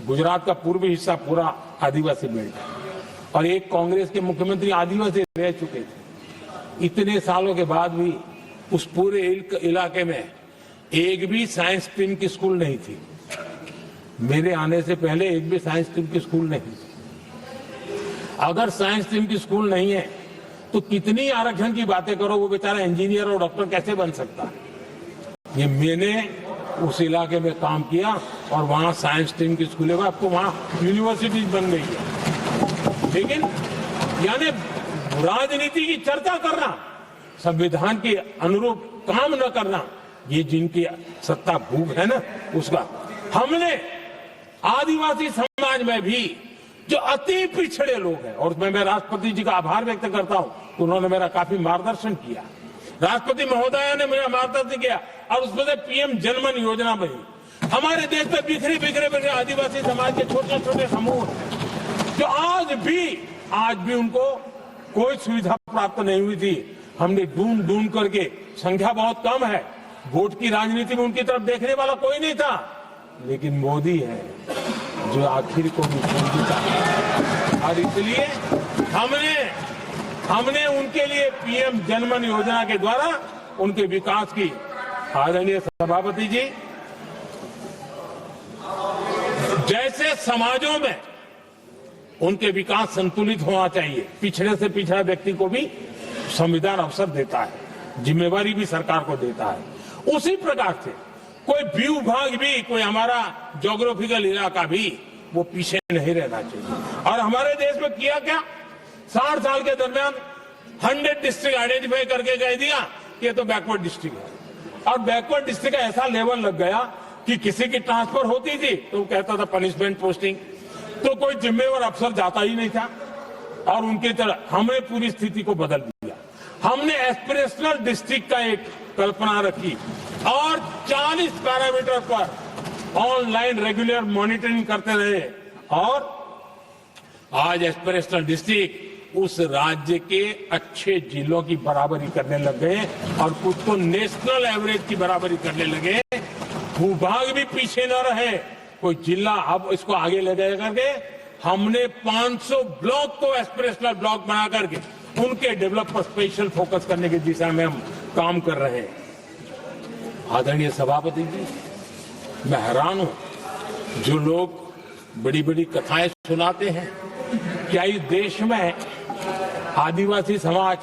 गुजरात का पूर्वी हिस्सा पूरा आदिवासी बेल्ट है और एक कांग्रेस के मुख्यमंत्री आदिवासी रह चुके थे। इतने सालों के बाद भी उस पूरे इलाके में एक भी साइंस स्ट्रीम की स्कूल नहीं थी। मेरे आने से पहले एक भी साइंस स्ट्रीम की स्कूल नहीं थी। अगर साइंस स्ट्रीम की स्कूल नहीं है तो कितनी आरक्षण की बातें करो, वो बेचारा इंजीनियर और डॉक्टर कैसे बन सकता है। ये मैंने उस इलाके में काम किया और वहां साइंस स्ट्रीम की स्कूलें, आपको वहां यूनिवर्सिटीज बन गई है। लेकिन यानी राजनीति की चर्चा करना, संविधान के अनुरूप काम न करना, ये जिनकी सत्ता भूख है ना, उसका हमने आदिवासी समाज में भी जो अति पिछड़े लोग हैं, और मैं राष्ट्रपति जी का आभार व्यक्त करता हूं, उन्होंने मेरा काफी मार्गदर्शन किया। राष्ट्रपति महोदया ने मेरा मार्गदर्शन किया और उसमें से पीएम जनमन योजना बनी। हमारे देश में बिखरे बिखरे आदिवासी समाज के छोटे छोटे समूह जो आज भी उनको कोई सुविधा प्राप्त नहीं हुई थी। हमने ढूंढ ढूंढ करके, संख्या बहुत कम है, वोट की राजनीति में उनकी तरफ देखने वाला कोई नहीं था, लेकिन मोदी है जो आखिर को भी समझता है। और इसलिए हमने उनके लिए पीएम जनमन योजना के द्वारा उनके विकास की। आदरणीय सभापति जी, जैसे समाजों में उनके विकास संतुलित होना चाहिए, पिछड़े से पिछड़ा व्यक्ति को भी संविधान अवसर देता है, जिम्मेवारी भी सरकार को देता है, उसी प्रकार से कोई व्यू भाग भी, कोई हमारा ज्योग्राफिकल इलाका भी वो पीछे नहीं रहना चाहिए। और हमारे देश में किया क्या, 60 साल के दरमियान 100 डिस्ट्रिक्ट आइडेंटिफाई करके कह दिया कि ये तो बैकवर्ड डिस्ट्रिक्ट है। और बैकवर्ड डिस्ट्रिक्ट का ऐसा लेवल लग गया कि किसी की ट्रांसफर होती थी तो वो कहता था पनिशमेंट पोस्टिंग, तो कोई जिम्मेवार अफसर जाता ही नहीं था। और उनकी तरह हमने पूरी स्थिति को बदल दिया। हमने एस्पिरेशनल डिस्ट्रिक्ट का एक कल्पना रखी और 40 पैरामीटर पर ऑनलाइन रेगुलर मॉनिटरिंग करते रहे और आज एस्पिरेशनल डिस्ट्रिक्ट उस राज्य के अच्छे जिलों की बराबरी करने लग गए और कुछ तो नेशनल एवरेज की बराबरी करने लगे। भूभाग भी पीछे न रहे, कोई जिला अब इसको आगे ले जाए करके हमने 500 ब्लॉक को एस्पिरेशनल ब्लॉक बना करके उनके डेवलप पर स्पेशल फोकस करने की दिशा में हम काम कर रहे हैं। आदरणीय सभापति जी, मैं हैरान हूं जो लोग बड़ी बड़ी कथाएं सुनाते हैं। क्या इस देश में आदिवासी समाज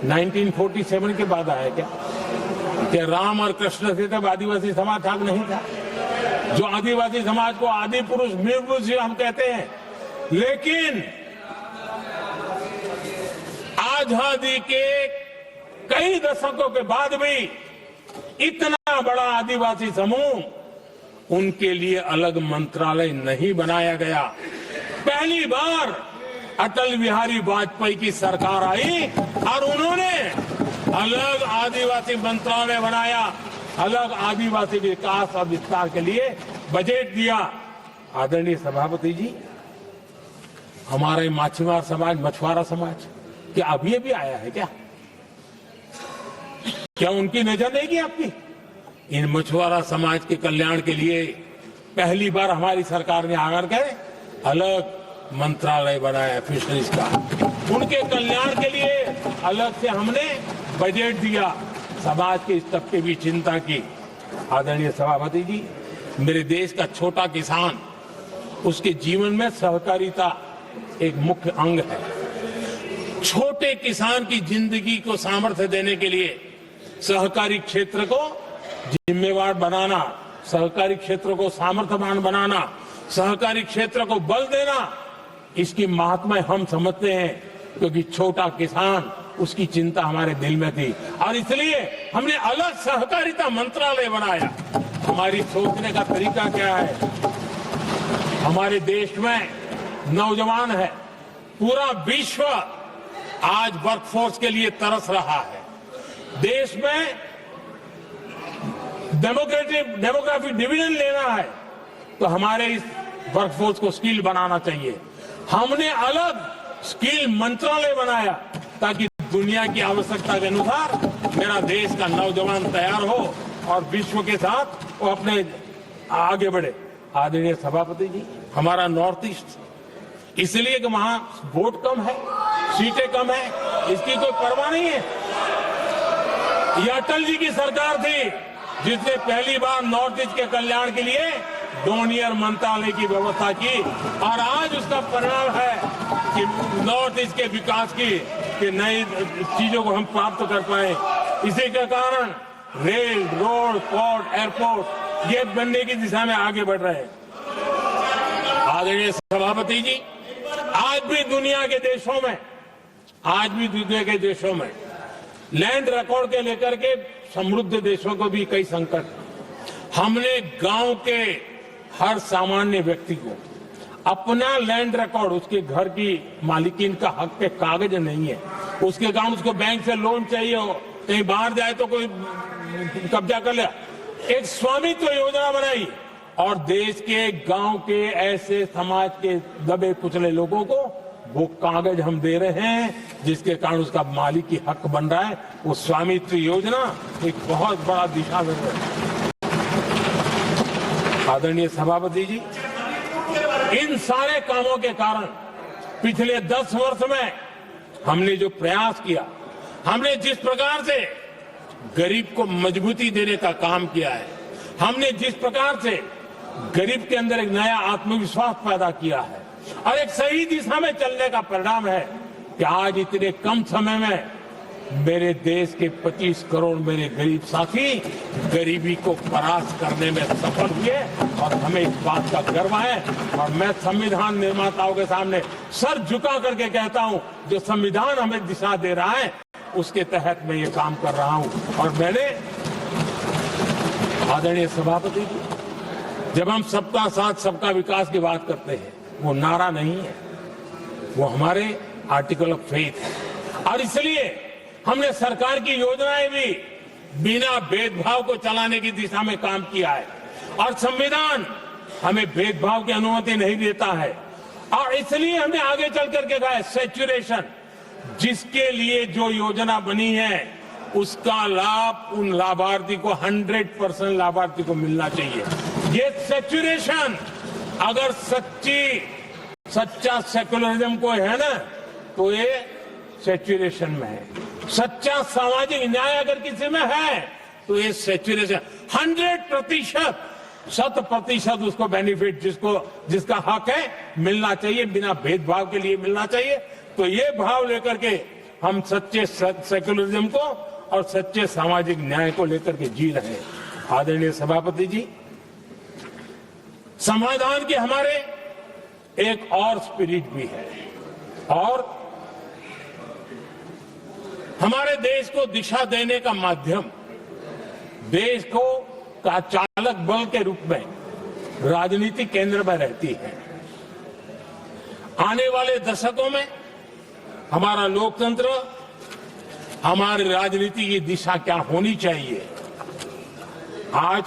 1947 के बाद आया क्या राम और कृष्ण से तब आदिवासी समाज भाग नहीं था? जो आदिवासी समाज को आदि पुरुष मीर हम कहते हैं, लेकिन आजादी के कई दशकों के बाद भी इतना बड़ा आदिवासी समूह, उनके लिए अलग मंत्रालय नहीं बनाया गया। पहली बार अटल बिहारी वाजपेयी की सरकार आई और उन्होंने अलग आदिवासी मंत्रालय बनाया, अलग आदिवासी विकास और विस्तार के लिए बजट दिया। आदरणीय सभापति जी, हमारे माछीमार समाज, मछुआरा समाज, क्या अब ये भी आया है क्या? क्या उनकी नजर नहीं की आपकी? इन मछुआरा समाज के कल्याण के लिए पहली बार हमारी सरकार ने आकर के अलग मंत्रालय बनाया फिशरीज का। उनके कल्याण के लिए अलग से हमने बजट दिया, समाज के इस तबके की चिंता की। आदरणीय सभापति जी, मेरे देश का छोटा किसान, उसके जीवन में सहकारिता एक मुख्य अंग है। छोटे किसान की जिंदगी को सामर्थ्य देने के लिए सहकारी क्षेत्र को जिम्मेवार बनाना, सहकारी क्षेत्र को सामर्थ्यवान बनाना, सहकारी क्षेत्र को बल देना, इसकी महात्मा हम समझते हैं, क्योंकि छोटा किसान उसकी चिंता हमारे दिल में थी और इसलिए हमने अलग सहकारिता मंत्रालय बनाया। हमारी सोचने का तरीका क्या है? हमारे देश में नौजवान है, पूरा विश्व आज वर्कफोर्स के लिए तरस रहा है। देश में डेमोग्राफिक डिवीजन लेना है तो हमारे इस वर्कफोर्स को स्किल बनाना चाहिए। हमने अलग स्किल मंत्रालय बनाया ताकि दुनिया की आवश्यकता के अनुसार मेरा देश का नौजवान तैयार हो और विश्व के साथ वो अपने आगे बढ़े। आदरणीय सभापति जी, हमारा नॉर्थ ईस्ट इसलिए कि वहां वोट कम है, सीटें कम है, इसकी कोई परवाह नहीं है। ये अटल जी की सरकार थी जिसने पहली बार नॉर्थ ईस्ट के कल्याण के लिए डोनियर मंत्रालय की व्यवस्था की और आज उसका परिणाम है कि नॉर्थ ईस्ट के विकास की कि नई चीजों को हम प्राप्त कर पाए। इसी के कारण रेल, रोड, पोर्ट, एयरपोर्ट ये बनने की दिशा में आगे बढ़ रहे हैं। आदरणीय सभापति जी, आज भी दुनिया के देशों में लैंड रिकॉर्ड के लेकर के समृद्ध देशों को भी कई संकट। हमने गांव के हर सामान्य व्यक्ति को अपना लैंड रिकॉर्ड, उसके घर की मालिकीन का हक के कागज नहीं है, उसके कारण उसको बैंक से लोन चाहिए हो, कहीं बाहर जाए तो कोई कब्जा कर लिया, एक स्वामित्व योजना बनाई और देश के गांव के ऐसे समाज के दबे कुचले लोगों को वो कागज हम दे रहे हैं जिसके कारण उसका मालिकी हक बन रहा है। वो स्वामित्व योजना एक बहुत बड़ा दिशा दे रहा है। आदरणीय सभापति जी, इन सारे कामों के कारण पिछले 10 वर्ष में हमने जो प्रयास किया, हमने जिस प्रकार से गरीब को मजबूती देने का काम किया है, हमने जिस प्रकार से गरीब के अंदर एक नया आत्मविश्वास पैदा किया है और एक सही दिशा में चलने का परिणाम है कि आज इतने कम समय में मेरे देश के 25 करोड़ मेरे गरीब साथी गरीबी को परास्त करने में सफल हुए और हमें इस बात का गर्व है। और मैं संविधान निर्माताओं के सामने सर झुका करके कहता हूं, जो संविधान हमें दिशा दे रहा है उसके तहत मैं ये काम कर रहा हूं। और मैंने, आदरणीय सभापति जी, जब हम सबका साथ सबका विकास की बात करते हैं, वो नारा नहीं है, वो हमारे आर्टिकल ऑफ फेथ है। और इसलिए हमने सरकार की योजनाएं भी बिना भेदभाव को चलाने की दिशा में काम किया है और संविधान हमें भेदभाव की अनुमति नहीं देता है। और इसलिए हमने आगे चल करके कहा है सैचुरेशन, जिसके लिए जो योजना बनी है उसका लाभ उन लाभार्थी को 100% लाभार्थी को मिलना चाहिए। ये सैचुरेशन अगर सच्चा सेकुलरिज्म को है ना, तो ये सैचुरेशन में है। सच्चा सामाजिक न्याय अगर किसी में है तो ये सैचुरेशन 100%, 100% उसको बेनिफिट जिसका हक है मिलना चाहिए, बिना भेदभाव के लिए मिलना चाहिए। तो ये भाव लेकर के हम सच्चे सेकुलरिज्म को और सच्चे सामाजिक न्याय को लेकर के जी रहे हैं। आदरणीय सभापति जी, संविधान के हमारे एक और स्पिरिट भी है और हमारे देश को दिशा देने का माध्यम, देश को का चालक बल के रूप में राजनीति केंद्र में रहती है। आने वाले दशकों में हमारा लोकतंत्र, हमारी राजनीति की दिशा क्या होनी चाहिए, आज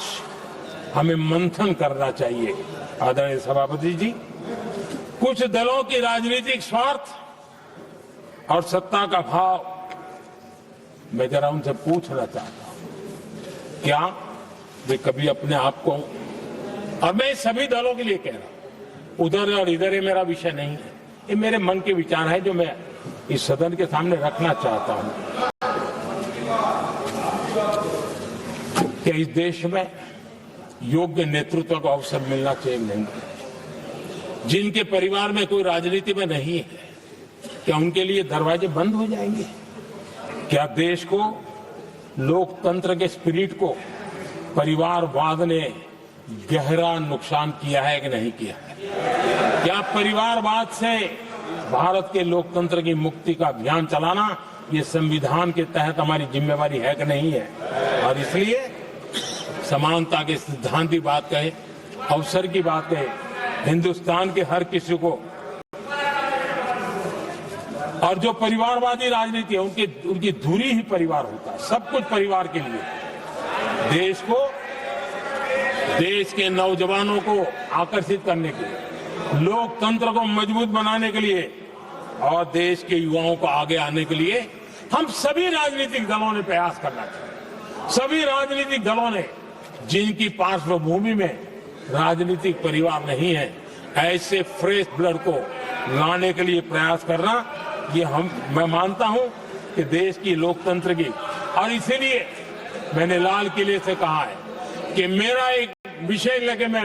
हमें मंथन करना चाहिए। आदरणीय सभापति जी, कुछ दलों की राजनीतिक स्वार्थ और सत्ता का भाव, मैं जरा उनसे पूछना चाहता हूं, क्या वे कभी अपने आप को, और मैं सभी दलों के लिए कह रहा हूं, उधर और इधर ये मेरा विषय नहीं है, ये मेरे मन के विचार है जो मैं इस सदन के सामने रखना चाहता हूं। क्या इस देश में योग्य नेतृत्व का अवसर मिलना चाहिए? नहीं। जिनके परिवार में कोई राजनीति में नहीं है, क्या उनके लिए दरवाजे बंद हो जाएंगे? क्या देश को, लोकतंत्र के स्पिरिट को परिवारवाद ने गहरा नुकसान किया है कि नहीं किया है? क्या परिवारवाद से भारत के लोकतंत्र की मुक्ति का अभियान चलाना ये संविधान के तहत हमारी जिम्मेवारी है कि नहीं है? और इसलिए समानता के सिद्धांत की बात कहे, अवसर की बात कहे, हिंदुस्तान के हर किसी को, और जो परिवारवादी राजनीति है उनकी दूरी ही परिवार होता है, सब कुछ परिवार के लिए। देश को, देश के नौजवानों को आकर्षित करने के लिए, लोकतंत्र को मजबूत बनाने के लिए और देश के युवाओं को आगे आने के लिए हम सभी राजनीतिक दलों ने प्रयास करना चाहिए। सभी राजनीतिक दलों ने, जिनकी पार्श्वभूमि में राजनीतिक परिवार नहीं है, ऐसे फ्रेश ब्लड को लाने के लिए प्रयास करना, ये मैं मानता हूं कि देश की लोकतंत्र की, और इसीलिए मैंने लाल किले से कहा है कि मेरा एक विषय लेके मैं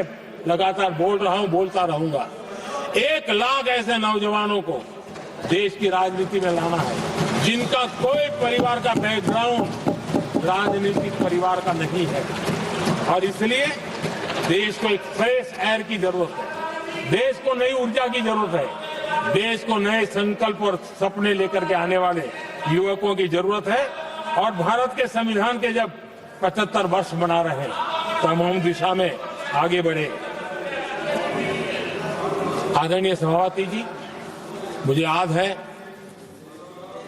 लगातार बोल रहा हूं, बोलता रहूंगा। 1 लाख ऐसे नौजवानों को देश की राजनीति में लाना है जिनका कोई परिवार का बैकग्राउंड राजनीतिक परिवार का नहीं है, और इसलिए देश को एक फ्रेश एयर की जरूरत है, देश को नई ऊर्जा की जरूरत है, देश को नए संकल्प और सपने लेकर के आने वाले युवकों की जरूरत है। और भारत के संविधान के जब 75 वर्ष मना रहे हैं तो हम दिशा में आगे बढ़े। आदरणीय सभापति जी, मुझे याद है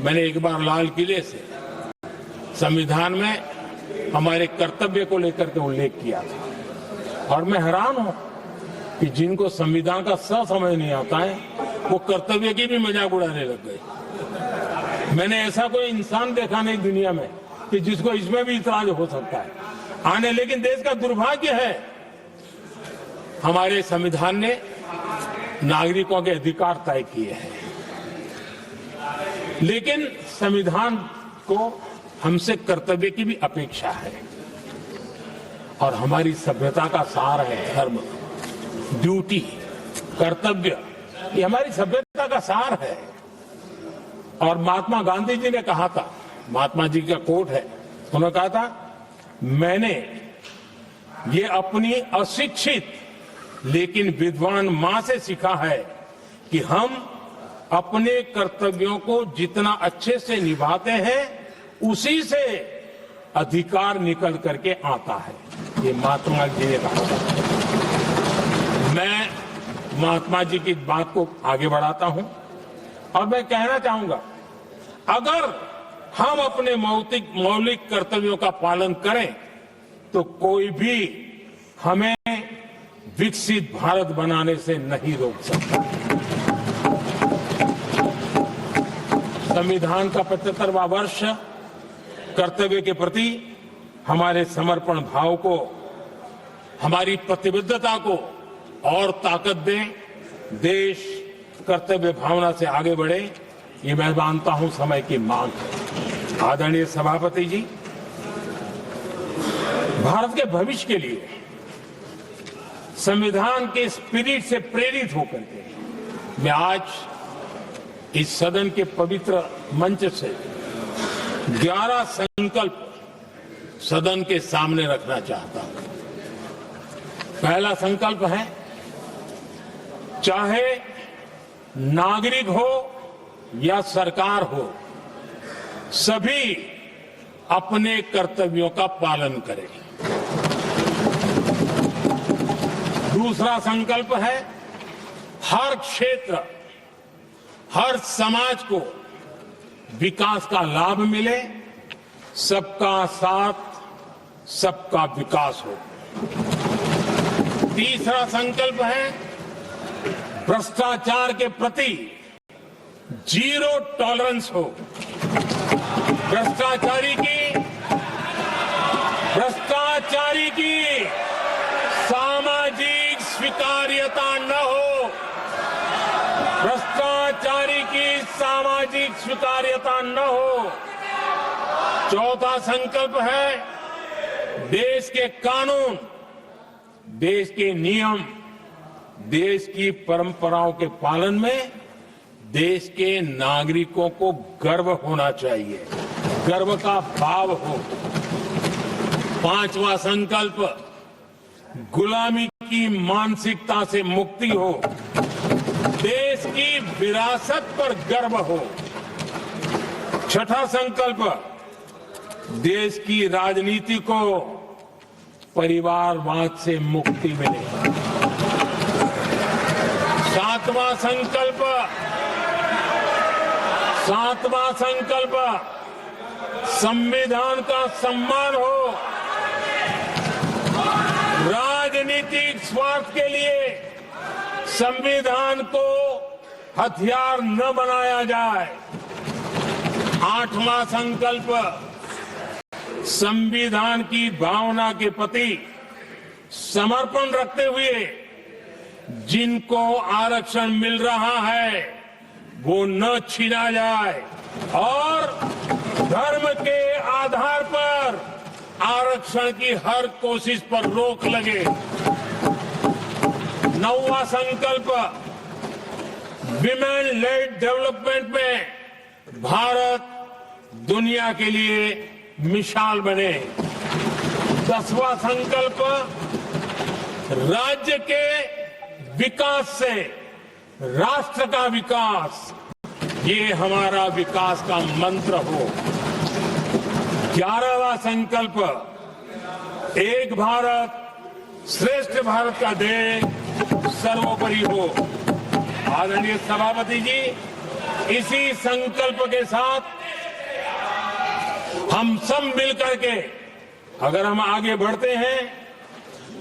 मैंने एक बार लाल किले से संविधान में हमारे कर्तव्य को लेकर के उल्लेख किया था, और मैं हैरान हूं कि जिनको संविधान का समझ नहीं आता है वो कर्तव्य की भी मजाक उड़ाने लग गए। मैंने ऐसा कोई इंसान देखा नहीं दुनिया में कि जिसको इसमें भी इतराज हो सकता है आने, लेकिन देश का दुर्भाग्य है हमारे संविधान ने नागरिकों के अधिकार तय किए हैं, लेकिन संविधान को हमसे कर्तव्य की भी अपेक्षा है। और हमारी सभ्यता का सार है धर्म, ड्यूटी, कर्तव्य, ये हमारी सभ्यता का सार है। और महात्मा गांधी जी ने कहा था, महात्मा जी का कोट है, उन्होंने कहा था, मैंने ये अपनी अशिक्षित लेकिन विद्वान मां से सीखा है कि हम अपने कर्तव्यों को जितना अच्छे से निभाते हैं उसी से अधिकार निकल करके आता है। ये महात्मा जी ने कहा था। मैं महात्मा जी की बात को आगे बढ़ाता हूं और मैं कहना चाहूंगा, अगर हम अपने मौलिक कर्तव्यों का पालन करें तो कोई भी हमें विकसित भारत बनाने से नहीं रोक सकता। संविधान का 75वां वर्ष कर्तव्य के प्रति हमारे समर्पण भाव को, हमारी प्रतिबद्धता को और ताकत दे, देश कर्तव्य भावना से आगे बढ़े, ये मैं मानता हूं समय की मांग है। आदरणीय सभापति जी, भारत के भविष्य के लिए संविधान के स्पिरिट से प्रेरित होकर के मैं आज इस सदन के पवित्र मंच से 11 संकल्प सदन के सामने रखना चाहता हूं। पहला संकल्प है, चाहे नागरिक हो या सरकार हो, सभी अपने कर्तव्यों का पालन करें। दूसरा संकल्प है, हर क्षेत्र, हर समाज को विकास का लाभ मिले, सबका साथ, सबका विकास हो। तीसरा संकल्प है, भ्रष्टाचार के प्रति जीरो टॉलरेंस हो। भ्रष्टाचारी की सामाजिक स्वीकार्यता न हो। भ्रष्टाचारी की सामाजिक स्वीकार्यता न हो। चौथा संकल्प है, देश के कानून, देश के नियम, देश की परंपराओं के पालन में देश के नागरिकों को गर्व होना चाहिए, गर्व का भाव हो। पांचवा संकल्प, गुलामी की मानसिकता से मुक्ति हो, देश की विरासत पर गर्व हो। छठा संकल्प, देश की राजनीति को परिवारवाद से मुक्ति मिले। सातवां संकल्प, संविधान का सम्मान हो। राजनीतिक स्वार्थ के लिए संविधान को हथियार न बनाया जाए। आठवां संकल्प, संविधान की भावना के प्रति समर्पण रखते हुए जिनको आरक्षण मिल रहा है वो न छीना जाए और धर्म के आधार पर आरक्षण की हर कोशिश पर रोक लगे। नौवां संकल्प, विमेन लेड डेवलपमेंट में भारत दुनिया के लिए मिसाल बने। 10वां संकल्प, राज्य के विकास से राष्ट्र का विकास, ये हमारा विकास का मंत्र हो। 11वां संकल्प, एक भारत श्रेष्ठ भारत का ध्येय सर्वोपरि हो। आदरणीय सभापति जी, इसी संकल्प के साथ हम सब मिलकर के अगर हम आगे बढ़ते हैं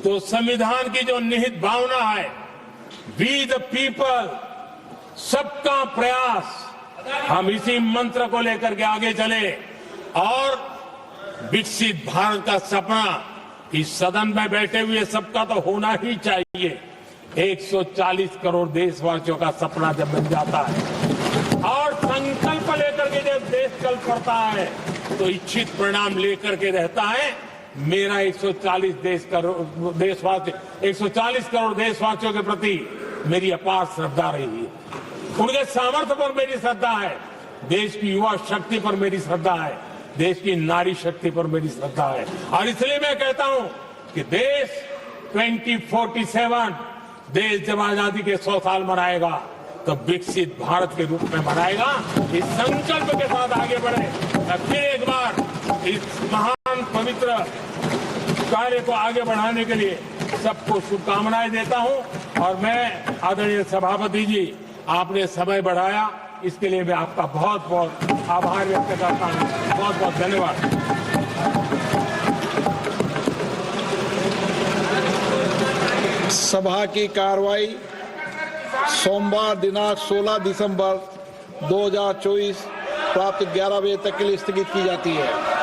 तो संविधान की जो निहित भावना है, वी द पीपल, सबका प्रयास, हम इसी मंत्र को लेकर के आगे चले और विकसित भारत का सपना इस सदन में बैठे हुए सबका तो होना ही चाहिए। 140 करोड़ देशवासियों का सपना जब बन जाता है और संकल्प लेकर के जब देश चल पड़ता है तो इच्छित परिणाम लेकर के रहता है। मेरा 140 करोड़ देशवासियों के प्रति मेरी अपार श्रद्धा रही है। उनके सामर्थ्य पर मेरी श्रद्धा है, देश की युवा शक्ति पर मेरी श्रद्धा है, देश की नारी शक्ति पर मेरी श्रद्धा है। और इसलिए मैं कहता हूं कि देश 2047 देश जब आजादी के 100 साल मनाएगा तो विकसित भारत के रूप में मनाएगा। इस संकल्प के साथ आगे बढ़े। मैं फिर एक बार इस महान पवित्र कार्य को आगे बढ़ाने के लिए सबको शुभकामनाएं देता हूं। और मैं आदरणीय सभापति जी, आपने समय बढ़ाया, इसके लिए मैं आपका बहुत बहुत आभार व्यक्त करता हूं। बहुत बहुत धन्यवाद।
सभा की कार्रवाई सोमवार दिनांक 16 दिसंबर 2024 प्राप्त 11 बजे तक के लिए स्थगित की जाती है।